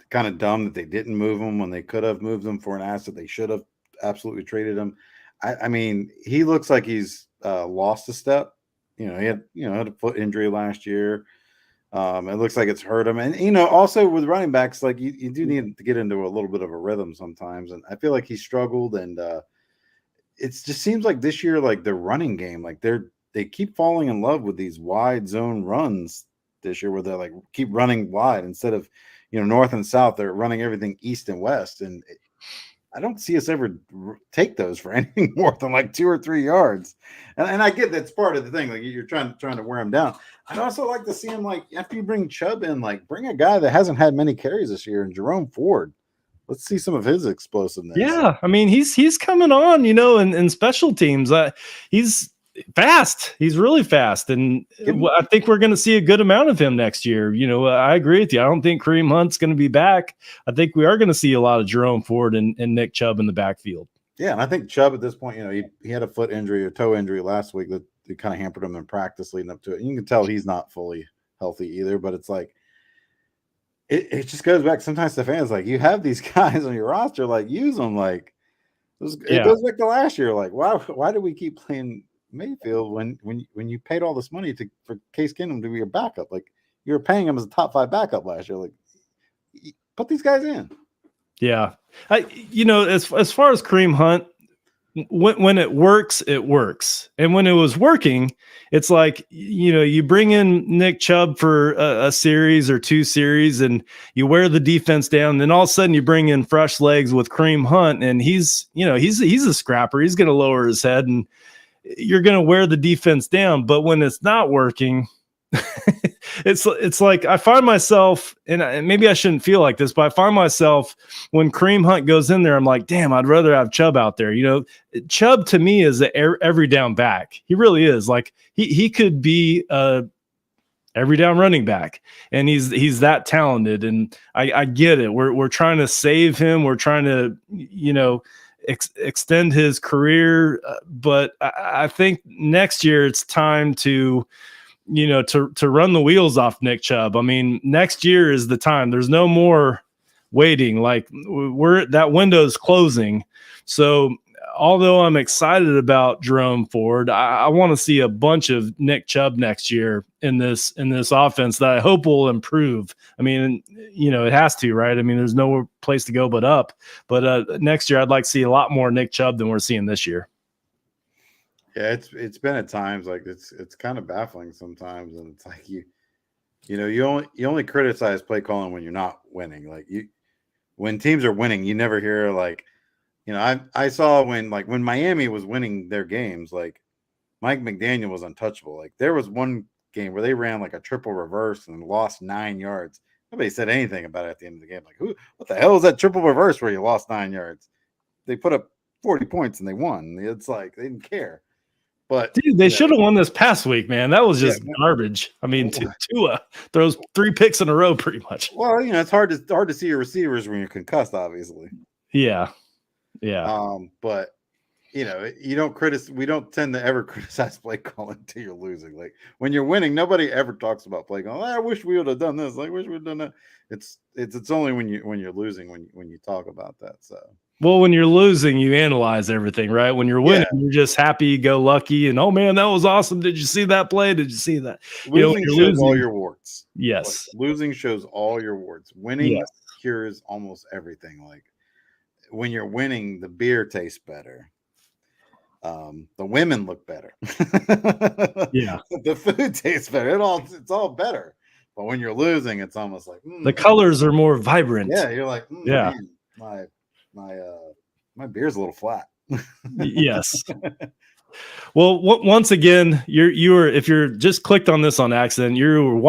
kind of dumb that they didn't move him when they could have moved him for an asset. They should have absolutely traded him. I mean, he looks like he's lost a step. He had a foot injury last year. It looks like it's hurt him. And, also with running backs, like you do need to get into a little bit of a rhythm sometimes. And I feel like he struggled. And it just seems like this year, like the running game, like they keep falling in love with these wide zone runs this year, where they're like keep running wide instead of, north and south. They're running everything east and west. And I don't see us ever take those for anything more than like 2 or 3 yards. And I get that's part of the thing. Like, you're trying to wear him down. I'd also like to see him, like, after you bring Chubb in, like, bring a guy that hasn't had many carries this year, and Jerome Ford. Let's see some of his explosiveness. Yeah, I mean, he's coming on, in special teams. He's fast. He's really fast, and I think we're going to see a good amount of him next year. I agree with you. I don't think Kareem Hunt's going to be back. I think we are going to see a lot of Jerome Ford and Nick Chubb in the backfield. Yeah, and I think Chubb at this point, he had a foot injury or toe injury last week that it kind of hampered him in practice leading up to it. And you can tell he's not fully healthy either, but it's like it just goes back sometimes to fans. Like, you have these guys on your roster, like, use them. Like, it goes back to last year. Like, why do we keep playing Mayfield when you paid all this money for Case Keenum to be your backup? Like, you were paying him as a top 5 backup last year. Like, put these guys in. Yeah. As far as Kareem Hunt, when it works, it works. And when it was working, it's like, you bring in Nick Chubb for a series or 2 series, and you wear the defense down. Then all of a sudden you bring in fresh legs with Kareem Hunt, and he's a scrapper. He's going to lower his head, and you're going to wear the defense down. But when it's not working, it's like I find myself, and maybe I shouldn't feel like this, but I find myself when Kareem Hunt goes in there, I'm like, damn, I'd rather have Chubb out there. Chubb to me is every down back. He really is. Like, he could be a every down running back, and he's that talented. And I get it. We're trying to save him. We're trying to, extend his career. But I think next year it's time to run the wheels off Nick Chubb. I mean, next year is the time. There's no more waiting. Like, that window's closing. So although I'm excited about Jerome Ford, I want to see a bunch of Nick Chubb next year in this offense that I hope will improve. I mean, it has to, right? I mean, there's no place to go but up. But next year, I'd like to see a lot more Nick Chubb than we're seeing this year. Yeah, it's been at times like it's kind of baffling sometimes, and it's like You only criticize play calling when you're not winning. Like when teams are winning, you never hear like, I saw when Miami was winning their games, like Mike McDaniel was untouchable. Like there was one game where they ran like a triple reverse and lost 9 yards. Nobody said anything about it at the end of the game. Like, what the hell is that triple reverse where you lost 9 yards? They put up 40 points and they won. It's like they didn't care. But dude, they should have won this past week, man. That was just garbage. I mean, Tua throws 3 picks in a row, pretty much. Well, it's hard to see your receivers when you're concussed, obviously. Yeah. But we don't tend to ever criticize play calling until you're losing. Like when you're winning, nobody ever talks about play calling. I wish we would have done this. I wish we'd done that. It's only when you're losing when you talk about that. So. Well, when you're losing, you analyze everything, right? When you're winning, you're just happy, go lucky, and oh man, that was awesome. Did you see that play? Did you see that? Losing shows all your warts. Yes. Like, losing shows all your warts. Winning cures almost everything. Like when you're winning, the beer tastes better. The women look better. Yeah. The food tastes better. It's all better. But when you're losing, it's almost like the colors are more vibrant. Yeah, you're like, man, my beer's a little flat. Yes. Well, once again, if you're just clicked on this on accident, you're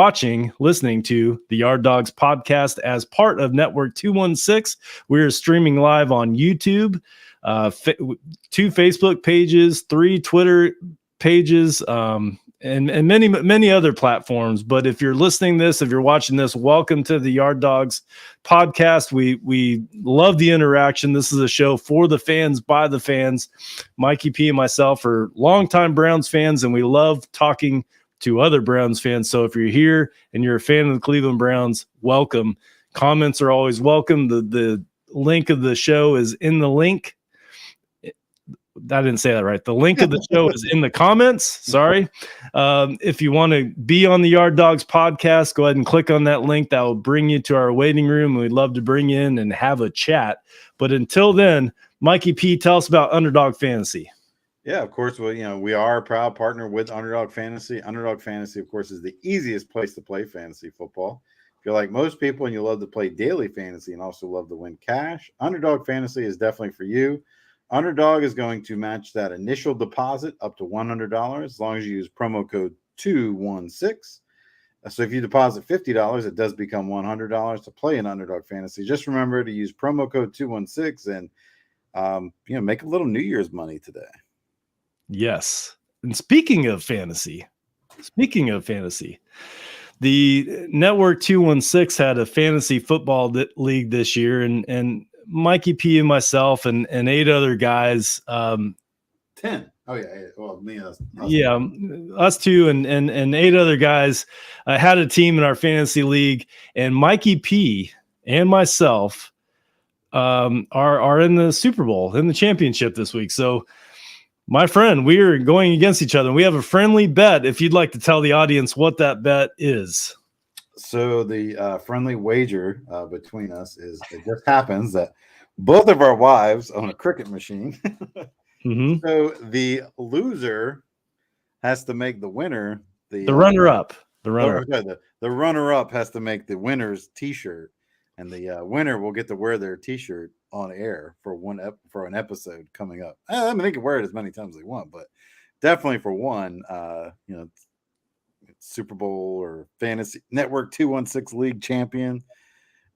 listening to the Yard Dawgs Podcast as part of Network 216. We're streaming live on YouTube, 2 Facebook pages, 3 Twitter pages, and many, many other platforms. But if you're listening to this, if you're watching this, welcome to the Yard Dawgs Podcast. We love the interaction. This is a show for the fans, by the fans. Mikey P and myself are longtime Browns fans, and we love talking to other Browns fans. So if you're here and you're a fan of the Cleveland Browns, welcome. Comments are always welcome. The link of the show is in the link. I didn't say that right. The link of the show is in the comments. Sorry. If you want to be on the Yard Dawgs Podcast, go ahead and click on that link. That will bring you to our waiting room. We'd love to bring you in and have a chat. But until then, Mikey P, tell us about Underdog Fantasy. Yeah, of course. Well, we are a proud partner with Underdog Fantasy. Underdog Fantasy, of course, is the easiest place to play fantasy football. If you're like most people and you love to play daily fantasy and also love to win cash, Underdog Fantasy is definitely for you. Underdog is going to match that initial deposit up to $100 as long as you use promo code 216. So if you deposit $50, it does become $100 to play in Underdog Fantasy. Just remember to use promo code 216 and make a little New Year's money today. Yes. And speaking of fantasy, the Network 216 had a fantasy football league this year, and Mikey P and myself and 8 other guys. 10. Oh yeah. Well, me. Us 2 and 8 other guys had a team in our fantasy league, and Mikey P and myself are in the Super Bowl, in the championship this week. So, my friend, we are going against each other. We have a friendly bet. If you'd like to tell the audience what that bet is. So the friendly wager between us is, it just happens that both of our wives own a cricket machine. Mm-hmm. So the loser has to make the winner the runner-up. The runner-up has to make the winner's T-shirt, and the winner will get to wear their T-shirt on air for an episode coming up. I mean, they can wear it as many times as they want, but definitely for one, Super Bowl or Fantasy Network 216 League champion,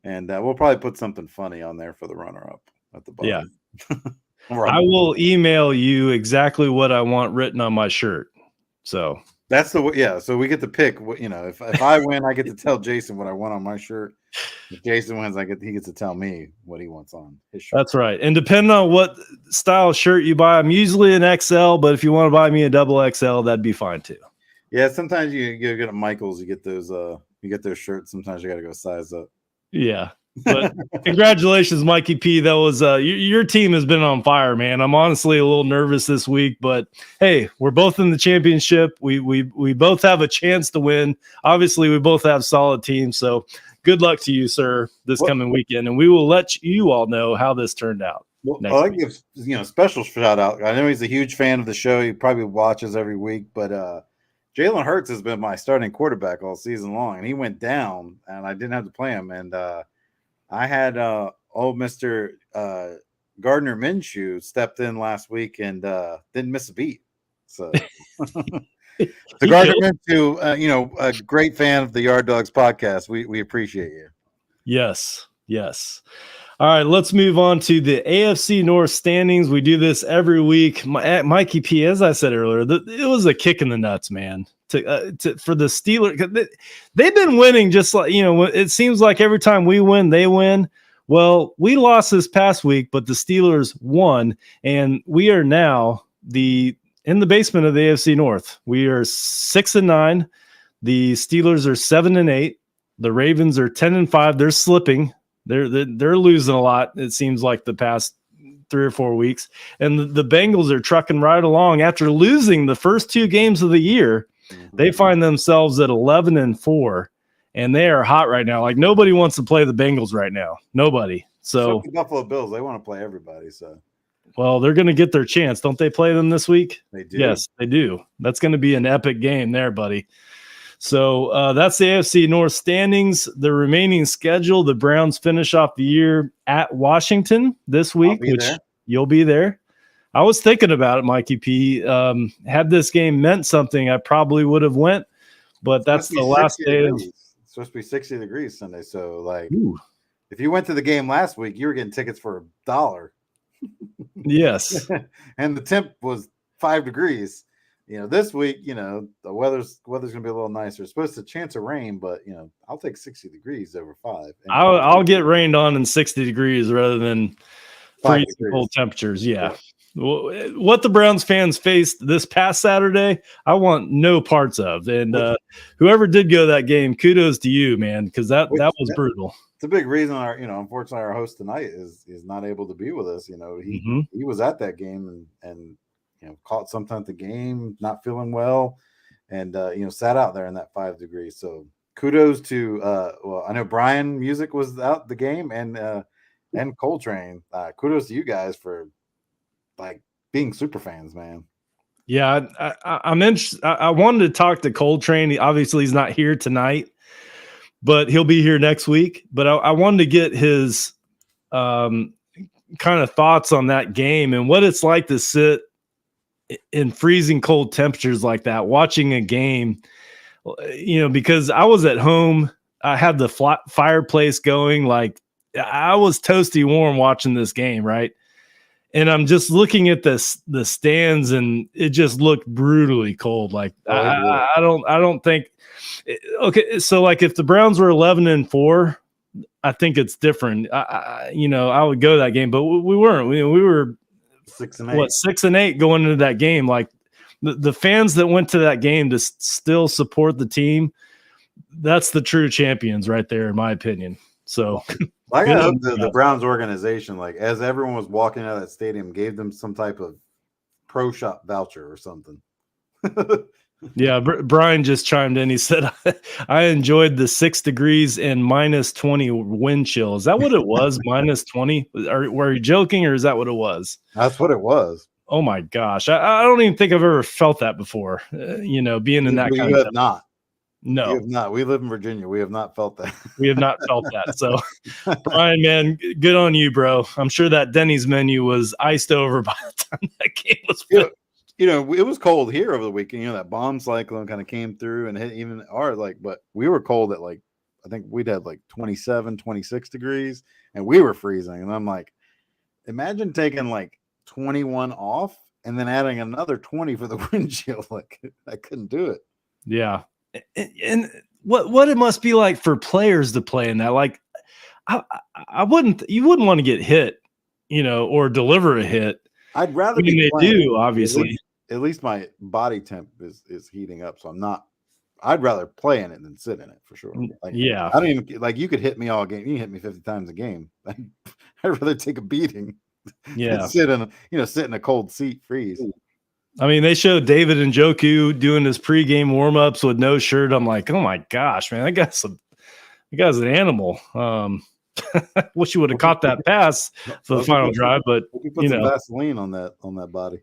and we'll probably put something funny on there for the runner-up at the bottom. Yeah, I will email you exactly what I want written on my shirt. So that's so we get to pick. If I win, I get to tell Jason what I want on my shirt. If Jason wins, he gets to tell me what he wants on his shirt. That's right. And depending on what style shirt you buy, I'm usually an XL, but if you want to buy me a double XL, that'd be fine too. Yeah, sometimes you get at Michael's, you get those shirts. Sometimes you got to go size up. Yeah, but congratulations, Mikey P. That was your team has been on fire, man. I'm honestly a little nervous this week, but hey, we're both in the championship. We both have a chance to win. Obviously, we both have solid teams, so good luck to you, sir, this coming weekend, and we will let you all know how this turned out. Well, I like to give special shout out. I know he's a huge fan of the show. He probably watches every week, but Jalen Hurts has been my starting quarterback all season long, and he went down, and I didn't have to play him. And I had old Mr. Gardner Minshew stepped in last week and didn't miss a beat. So, Gardner Minshew, a great fan of the Yard Dawgs podcast. We appreciate you. Yes. All right, let's move on to the AFC North standings. We do this every week. Mikey P, as I said earlier, it was a kick in the nuts, man. For the Steelers, they've been winning just like, it seems like every time we win, they win. Well, we lost this past week, but the Steelers won, and we are now in the basement of the AFC North. We are 6-9. The Steelers are 7-8. The Ravens are 10-5. They're slipping. They're losing a lot, it seems like, the past 3 or 4 weeks. And the Bengals are trucking right along. After losing the first 2 games of the year, they find themselves at 11-4, and they are hot right now. Like, nobody wants to play the Bengals right now. Nobody. So the Buffalo Bills, they want to play everybody. So, well, they're going to get their chance. Don't they play them this week? They do. Yes, they do. That's going to be an epic game there, buddy. So that's the AFC North standings. The remaining schedule, the Browns finish off the year at Washington this week, which you'll be there. I was thinking about it, Mikey P. Had this game meant something, I probably would have went, but that's the last day. It's supposed to be 60 degrees Sunday. So, like, if you went to the game last week, you were getting tickets for $1. Yes. And the temp was 5 degrees. This week, the weather's going to be a little nicer. It's supposed to chance of rain, but I'll take 60 degrees over 5. I'll get rained on in 60 degrees rather than freezing cold temperatures. Yeah. What the Browns fans faced this past Saturday, I want no parts of. And whoever did go to that game, kudos to you, man, because that was brutal. It's a big reason unfortunately our host tonight is not able to be with us. He was at that game and caught sometime at the game, not feeling well, and sat out there in that 5 degrees. So kudos to I know Brian Music was out the game, and ColdTrain. Kudos to you guys for like being super fans, man. Yeah, I'm interested. I wanted to talk to ColdTrain. Obviously, he's not here tonight, but he'll be here next week. But I wanted to get his kind of thoughts on that game and what it's like to sit in freezing cold temperatures like that, watching a game, because I was at home, I had the fireplace going, like I was toasty warm watching this game. Right. And I'm just looking at the stands, and it just looked brutally cold. Like I don't think, okay. So like if the Browns were 11-4, I think it's different. I would go to that game, but we weren't, we were 6-8. 6-8 going into that game. Like the fans that went to that game to still support the team, that's the true champions right there, in my opinion. So I hope the Browns organization, like as everyone was walking out of that stadium, gave them some type of pro shop voucher or something. Yeah, Brian just chimed in. He said, I enjoyed the 6 degrees and -20 wind chill. Is that what it was? -20? Were you joking, or is that what it was? That's what it was. Oh my gosh. I don't even think I've ever felt that before. Being in that kind of have not. No, we have not. We live in Virginia. We have not felt that. We have not felt that. So, Brian, man, good on you, bro. I'm sure that Denny's menu was iced over by the time that game was finished. It was cold here over the weekend. That bomb cyclone kind of came through and hit even but we were cold at I think we'd had 27, 26 degrees, and we were freezing. And I'm like, imagine taking 21 off and then adding another 20 for the wind chill. I couldn't do it. Yeah. And what it must be like for players to play in that. Like, you wouldn't want to get hit, or deliver a hit. I'd rather they do, obviously. At least my body temp is heating up, so I'd rather play in it than sit in it for sure. Yeah, I don't even you could hit me all game. You can hit me 50 times a game. I'd rather take a beating. Yeah, sit in a cold seat, freeze. I mean, they showed David Njoku doing his pregame warm-ups with no shirt. I'm like, oh my gosh, man, that guy's an animal. Wish you would have caught that pass for the final drive, but we put some Vaseline on that body.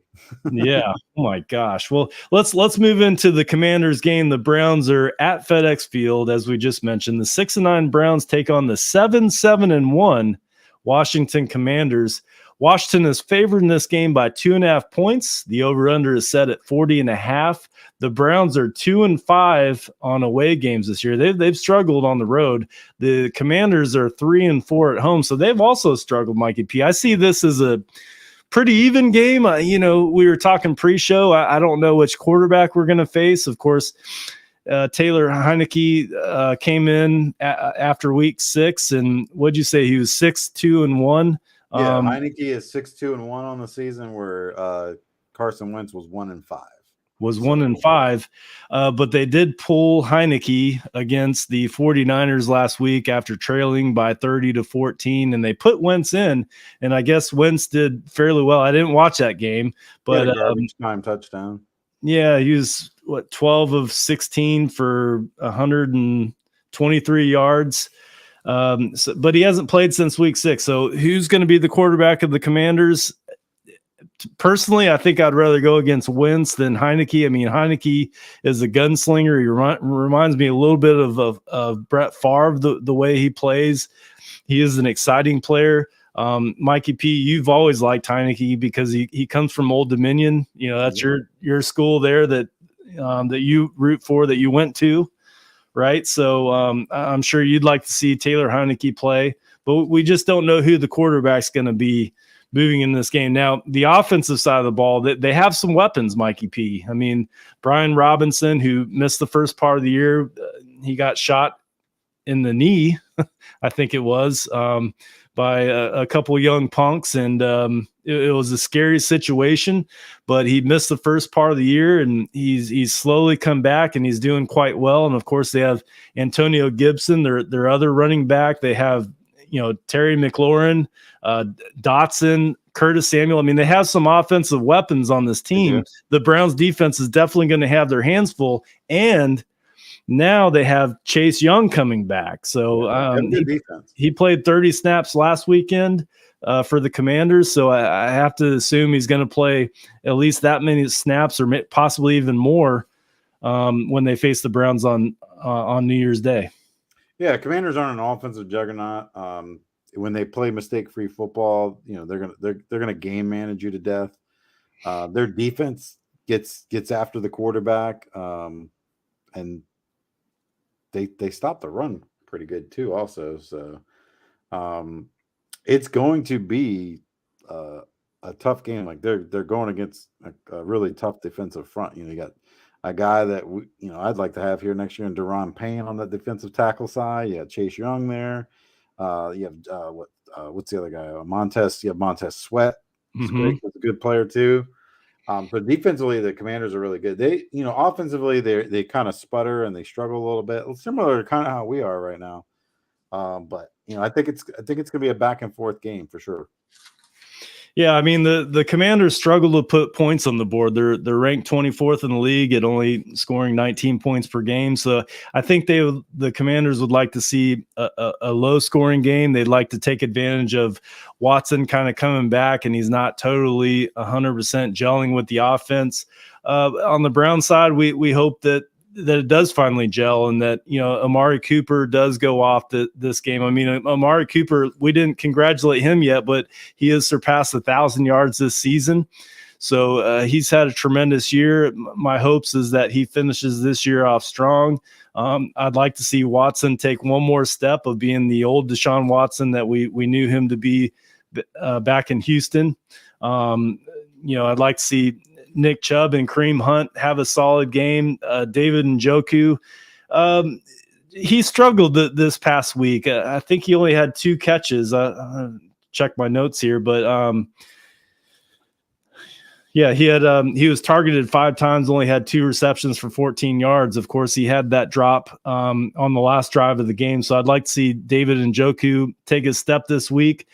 Yeah. Oh my gosh. Well, let's move into the Commanders game. The Browns are at FedEx Field, as we just mentioned. The 6-9 Browns take on the 7-1 Washington Commanders. Washington is favored in this game by 2.5 points. The over/under is set at 40.5. The Browns are 2-5 on away games this year. They've struggled on the road. The Commanders are 3-4 at home, so they've also struggled. Mikey P. I see this as a pretty even game. We were talking pre-show. I don't know which quarterback we're going to face. Of course, Taylor Heineke came in after week 6, and what'd you say? He was 6-2-1. Yeah, Heineke is 6-2-1 on the season, where Carson Wentz was 1-5. Was 1-5, but they did pull Heineke against the 49ers last week after trailing by 30-14, and they put Wentz in, and I guess Wentz did fairly well. I didn't watch that game, but garbage time touchdown. Yeah, he was 12 of 16 for 123 yards. But he hasn't played since week 6. So who's going to be the quarterback of the Commanders? Personally, I think I'd rather go against Wentz than Heineke. I mean, Heineke is a gunslinger. He reminds me a little bit of Brett Favre, the way he plays. He is an exciting player. Mikey P, you've always liked Heineke because he comes from Old Dominion. That's your school there that you root for, that you went to. Right. So I'm sure you'd like to see Taylor Heineke play, but we just don't know who the quarterback's going to be moving in this game. Now, the offensive side of the ball, they have some weapons, Mikey P. I mean, Brian Robinson, who missed the first part of the year, he got shot in the knee, I think it was, by a couple of young punks, and it was a scary situation, but he missed the first part of the year, and he's slowly come back, and he's doing quite well. And of course, they have Antonio Gibson, their other running back. They have Terry McLaurin, Dotson, Curtis Samuel. I mean, they have some offensive weapons on this team. The Browns defense is definitely going to have their hands full, and now they have Chase Young coming back. So he played 30 snaps last weekend for the Commanders. So I have to assume he's going to play at least that many snaps, or possibly even more, when they face the Browns on New Year's Day. Yeah, Commanders aren't an offensive juggernaut. When they play mistake-free football, they're gonna game manage you to death. Their defense gets after the quarterback, and they stop the run pretty good too. Also, so it's going to be a tough game. Like they're going against a really tough defensive front. You got a guy that I'd like to have here next year in Deron Payne on the defensive tackle side. You have Chase Young there. You have what's the other guy? Montez. You have Montez Sweat. He's great. He's a good player too. But defensively, the Commanders are really good. They, offensively, they kind of sputter and they struggle a little bit, similar to kind of how we are right now. But I think it's going to be a back and forth game for sure. Yeah, I mean the Commanders struggle to put points on the board. They're ranked 24th in the league at only scoring 19 points per game. So I think the Commanders would like to see a low scoring game. They'd like to take advantage of Watson kind of coming back, and he's not totally 100% gelling with the offense. On the Brown side, we hope that it does finally gel, and that Amari Cooper does go off this game. I mean, Amari Cooper, we didn't congratulate him yet, but he has surpassed 1,000 yards this season. So he's had a tremendous year. My hopes is that he finishes this year off strong. I'd like to see Watson take one more step of being the old Deshaun Watson that we knew him to be back in Houston. I'd like to see Nick Chubb and Kareem Hunt have a solid game. David Njoku, he struggled this past week. I think he only had 2 catches. Check my notes here, but he was targeted 5 times, only had 2 receptions for 14 yards. Of course, he had that drop on the last drive of the game. So I'd like to see David Njoku take a step this week.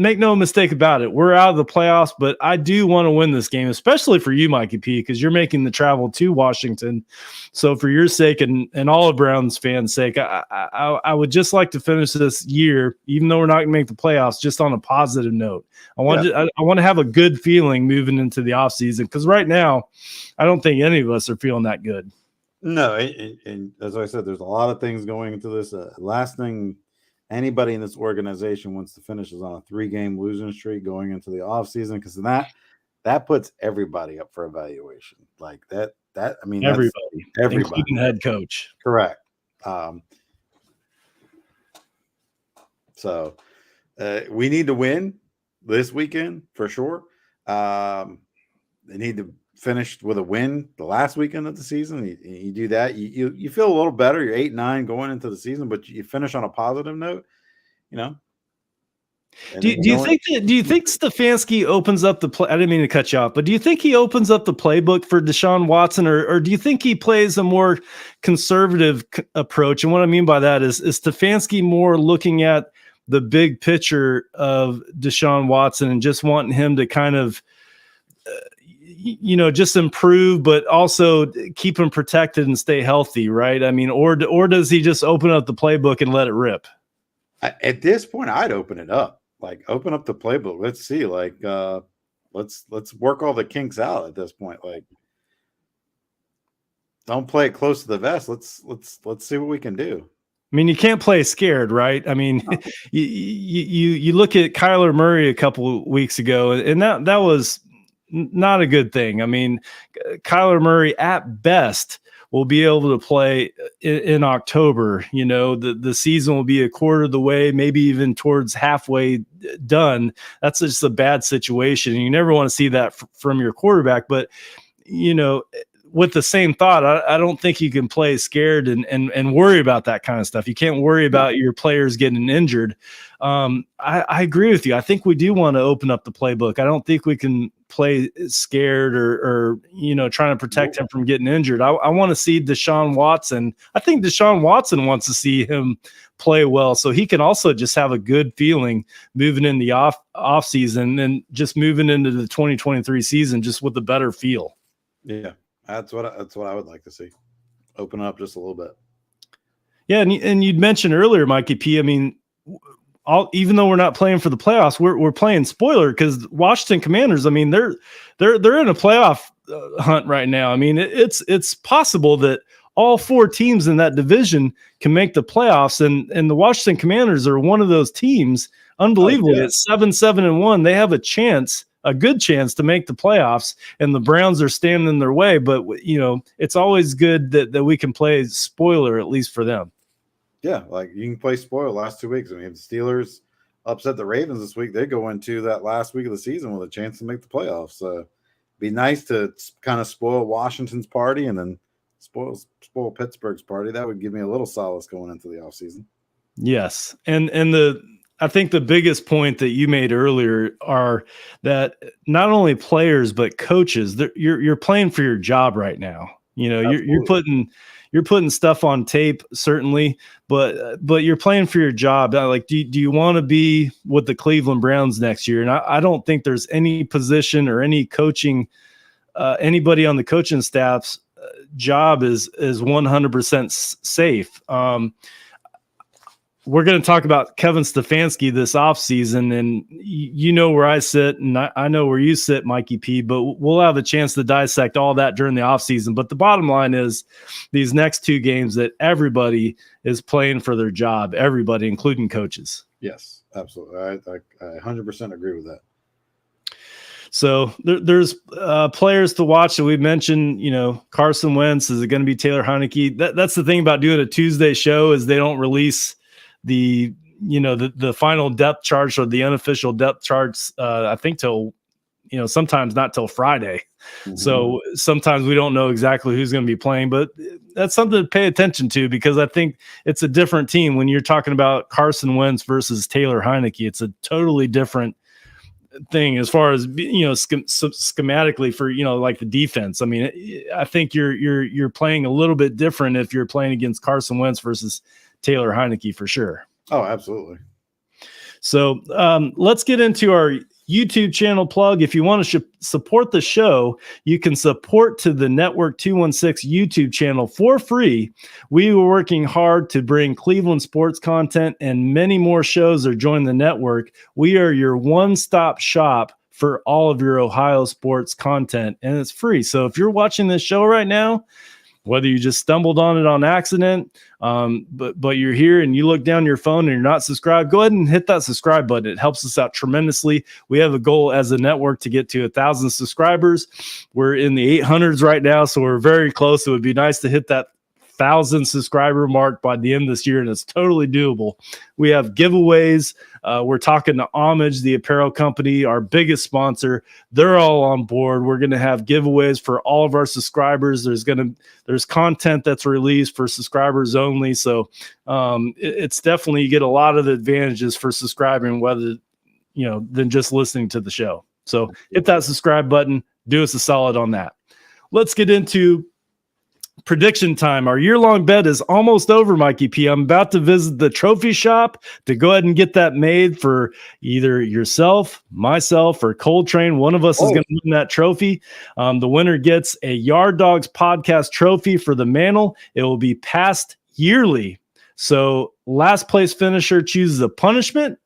make no mistake about it. We're out of the playoffs, but I do want to win this game, especially for you, Mikey P, because you're making the travel to Washington. So for your sake and all of Browns fans' sake, I would just like to finish this year, even though we're not going to make the playoffs, just on a positive note. I want to have a good feeling moving into the offseason, because right now I don't think any of us are feeling that good. No, and as I said, there's a lot of things going into this. Last thing anybody in this organization wants to finish is on a 3-game losing streak going into the offseason, because that puts everybody up for evaluation. Like that. I mean, everybody, including head coach. Correct. So we need to win this weekend for sure. They need to finish with a win the last weekend of the season. You do that, you feel a little better. You're 8-9 going into the season, but you finish on a positive note, you know. Do you think Stefanski opens up the play? I didn't mean to cut you off, but do you think he opens up the playbook for Deshaun Watson, or do you think he plays a more conservative approach? And what I mean by that is Stefanski more looking at the big picture of Deshaun Watson and just wanting him to kind of just improve, but also keep him protected and stay healthy, right? I mean, or does he just open up the playbook and let it rip? At this point, I'd open it up. Like, open up the playbook. Let's see. Like, let's work all the kinks out at this point. Like, don't play it close to the vest. Let's see what we can do. I mean, you can't play scared, right? I mean, you look at Kyler Murray a couple of weeks ago, and that was not a good thing. I mean, Kyler Murray at best will be able to play in October. You know, the season will be a quarter of the way, maybe even towards halfway done. That's just a bad situation. You never want to see that from your quarterback. But, with the same thought, I don't think you can play scared and worry about that kind of stuff. You can't worry about your players getting injured. I agree with you. I think we do want to open up the playbook. I don't think we can play scared or trying to protect him from getting injured. I want to see Deshaun Watson. I think Deshaun Watson wants to see him play well, so he can also just have a good feeling moving in the off season and just moving into the 2023 season just with a better feel. Yeah. That's what I would like to see. Open up just a little bit. Yeah, and you'd mentioned earlier, Mikey P. I mean, even though we're not playing for the playoffs, we're playing spoiler, because Washington Commanders. I mean, they're in a playoff hunt right now. I mean, it's possible that all 4 teams in that division can make the playoffs, and the Washington Commanders are one of those teams. Unbelievably, at 7-7-1, they have a good chance to make the playoffs, and the Browns are standing in their way. But, it's always good that we can play spoiler, at least for them. Yeah, like you can play spoiler last 2 weeks. I mean, if the Steelers upset the Ravens this week, they go into that last week of the season with a chance to make the playoffs. So it'd be nice to kind of spoil Washington's party and then spoil Pittsburgh's party. That would give me a little solace going into the offseason. Yes. And I think the biggest point that you made earlier are that not only players but coaches, you're playing for your job right now. You're putting stuff on tape, certainly, but you're playing for your job. Like, do you want to be with the Cleveland Browns next year? And I don't think there's any position or any coaching, anybody on the coaching staff's job is 100% safe. We're going to talk about Kevin Stefanski this offseason, and you know where I sit, and I know where you sit, Mikey P, but we'll have a chance to dissect all that during the offseason. But the bottom line is these next 2 games that everybody is playing for their job, everybody, including coaches. Yes, absolutely. I 100% agree with that. So there's players to watch that we've mentioned. Carson Wentz. Is it going to be Taylor Heineke? That's the thing about doing a Tuesday show, is they don't release the final depth chart or the unofficial depth charts, I think till, sometimes not till Friday. Mm-hmm. So sometimes we don't know exactly who's going to be playing, but that's something to pay attention to, because I think it's a different team when you're talking about Carson Wentz versus Taylor Heineke. It's a totally different thing as far as, schematically for, like the defense. I mean, I think you're playing a little bit different if you're playing against Carson Wentz versus Taylor Heineke, for sure. Oh, absolutely. So let's get into our YouTube channel plug. If you want to support the show, you can support to the Network 216 YouTube channel for free. We were working hard to bring Cleveland sports content, and many more shows are joining the network. We are your one-stop shop for all of your Ohio sports content, and it's free. So if you're watching this show right now, whether you just stumbled on it on accident, but you're here and you look down your phone and you're not subscribed, go ahead and hit that subscribe button. It helps us out tremendously. We have a goal as a network to get to 1,000 subscribers. We're in the 800s right now, so we're very close. It would be nice to hit that 1,000 subscriber mark by the end of this year, and it's totally doable. We have giveaways. We're talking to Homage, the apparel company, our biggest sponsor. They're all on board. We're going to have giveaways for all of our subscribers. There's content that's released for subscribers only. So it's definitely, you get a lot of the advantages for subscribing, whether, than just listening to the show. So hit that subscribe button. Do us a solid on that. Let's get into prediction time. Our year-long bet is almost over, Mikey P. I'm about to visit the trophy shop to go ahead and get that made for either yourself, myself, or ColdTrain. One of us is going to win that trophy. The winner gets a Yard Dawgs Podcast trophy for the mantle. It will be passed yearly. So last place finisher chooses a punishment,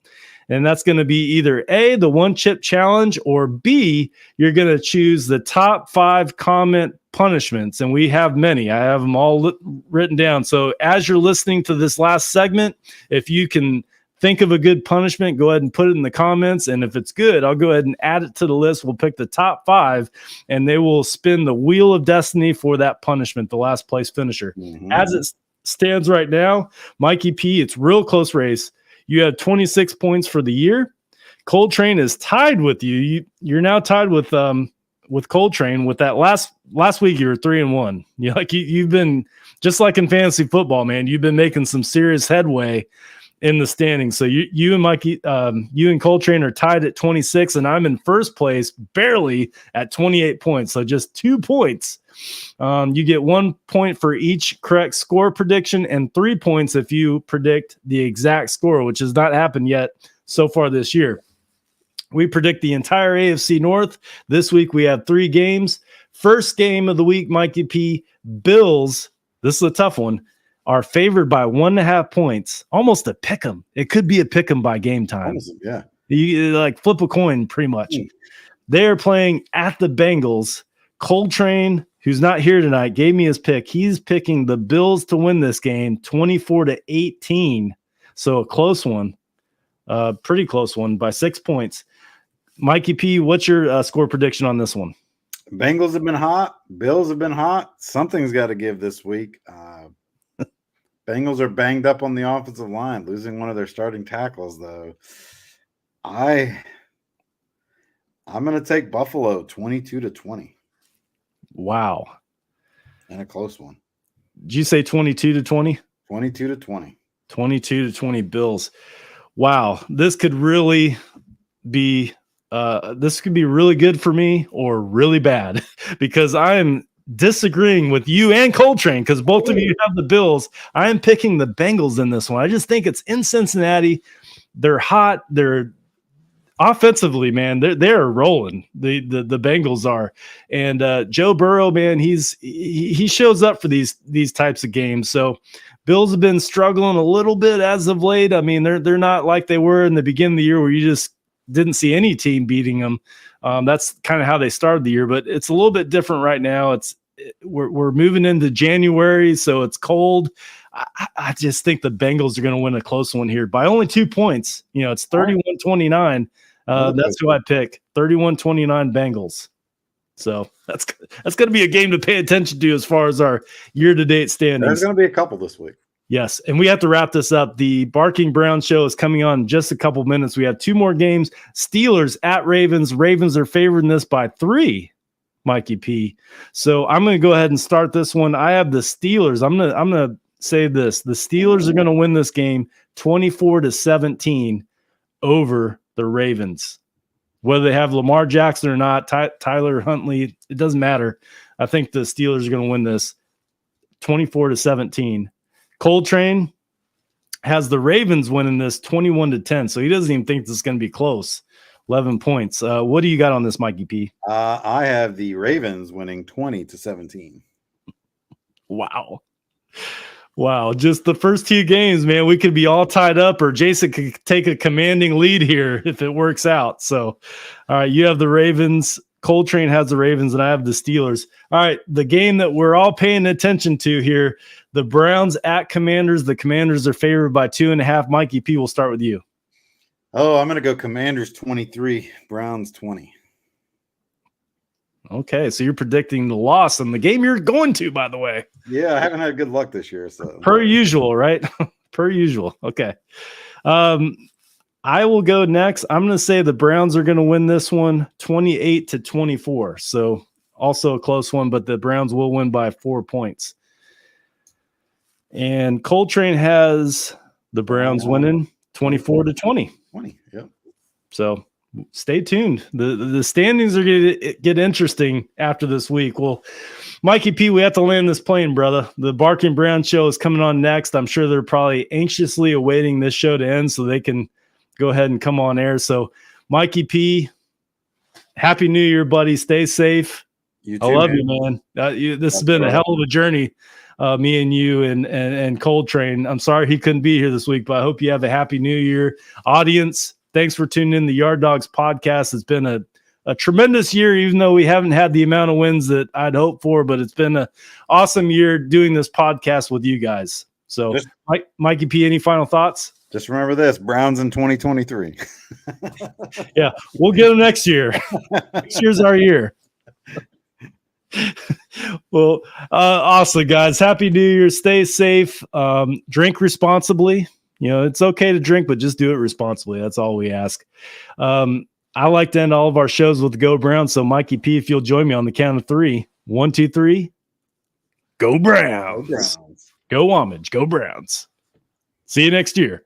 and that's going to be either A, the one chip challenge, or B, you're going to choose the top 5 comment punishments. And we have many. I have them all written down. So as you're listening to this last segment, if you can think of a good punishment, go ahead and put it in the comments. And if it's good, I'll go ahead and add it to the list. We'll pick the top 5, and they will spin the wheel of destiny for that punishment, the last place finisher. Mm-hmm. As it stands right now, Mikey P, it's real close race. You have 26 points for the year. ColdTrain is tied with you. You're now tied with ColdTrain. With that last week, you were 3-1. You've been, just like in fantasy football, man. You've been making some serious headway in the standings. So you and Mikey, you and ColdTrain are tied at 26, and I'm in first place, barely at 28 points. So just 2 points. You get 1 point for each correct score prediction, and 3 points if you predict the exact score, which has not happened yet so far this year. We predict the entire AFC North. This week we have 3 games. First game of the week, Mikey P, Bills. This is a tough one. Are favored by 1.5 points. Almost a pick 'em. It could be a pick 'em by game time. Honestly, yeah. You like flip a coin pretty much. They are playing at the Bengals. ColdTrain, who's not here tonight, gave me his pick. He's picking the Bills to win this game 24-18. So a close one. Pretty close one by 6 points. Mikey P, what's your score prediction on this one? Bengals have been hot. Bills have been hot. Something's got to give this week. Bengals are banged up on the offensive line, losing one of their starting tackles, though. I'm going to take Buffalo 22-20. Wow. And a close one. Did you say 22-20? 22-20. 22-20 Bills. Wow. This could really be really good for me or really bad because I am disagreeing with you and ColdTrain because both of you have the Bills. I am picking the Bengals in this one. I just think it's in Cincinnati. They're hot. They're offensively, man. They're rolling. The Bengals are, and Joe Burrow, man, he shows up for these types of games. So Bills have been struggling a little bit as of late. I mean, they're not like they were in the beginning of the year where you just didn't see any team beating them. That's kind of how they started the year, but it's a little bit different right now. We're moving into January, so it's cold. I just think the Bengals are going to win a close one here by only 2 points. It's 31-29. That's who I pick. 31-29 Bengals. So that's going to be a game to pay attention to as far as our year-to-date standings. There's going to be a couple this week. Yes, and we have to wrap this up. The Barking Brown show is coming on in just a couple minutes. We have 2 more games. Steelers at Ravens. Ravens are favoring this by 3, Mikey P. So I'm going to go ahead and start this one. I have the Steelers. I'm going to say this. The Steelers are going to win this game 24-17 over the Ravens. Whether they have Lamar Jackson or not, Tyler Huntley, it doesn't matter. I think the Steelers are going to win this 24-17. ColdTrain, has the Ravens winning this 21-10. So he doesn't even think this is going to be close. 11 points. What do you got on this, Mikey P? I have the Ravens winning 20-17. Wow. Wow. Just the first 2 games, man, we could be all tied up, or Jason could take a commanding lead here if it works out. So, all right, you have the Ravens. ColdTrain has the Ravens, and I have the Steelers. All right, the game that we're all paying attention to here, the Browns at Commanders. The Commanders are favored by 2.5. Mikey P, we'll start with you. Oh, I'm going to go Commanders 23, Browns 20. Okay, so you're predicting the loss in the game you're going to, by the way. Yeah, I haven't had good luck this year. So Per usual, right? Per usual. Okay. I will go next. I'm going to say the Browns are going to win this one 28-24. So also a close one, but the Browns will win by 4 points. And ColdTrain has the Browns winning 24-20. 20, yep. So stay tuned. The standings are going to get interesting after this week. Well, Mikey P, we have to land this plane, brother. The Barking Brown show is coming on next. I'm sure they're probably anxiously awaiting this show to end so they can go ahead and come on air. So, Mikey P, Happy New Year, buddy. Stay safe. You too, I love man. you, man. This has been a hell of a journey, me and you and ColdTrain. I'm sorry he couldn't be here this week, but I hope you have a Happy New Year. Audience, thanks for tuning in. The Yard Dawgs Podcast. It's been a tremendous year, even though we haven't had the amount of wins that I'd hoped for, but it's been an awesome year doing this podcast with you guys. So, Mikey P, any final thoughts? Just remember this, Browns in 2023. Yeah, we'll get them next year. Next year's our year. Well, awesome, guys. Happy New Year. Stay safe. Drink responsibly. You know, it's okay to drink, but just do it responsibly. That's all we ask. I like to end all of our shows with Go Browns. So, Mikey P, if you'll join me on the count of 3. 1, 2, 3. Go Browns. Browns. Go Homage. Go Browns. See you next year.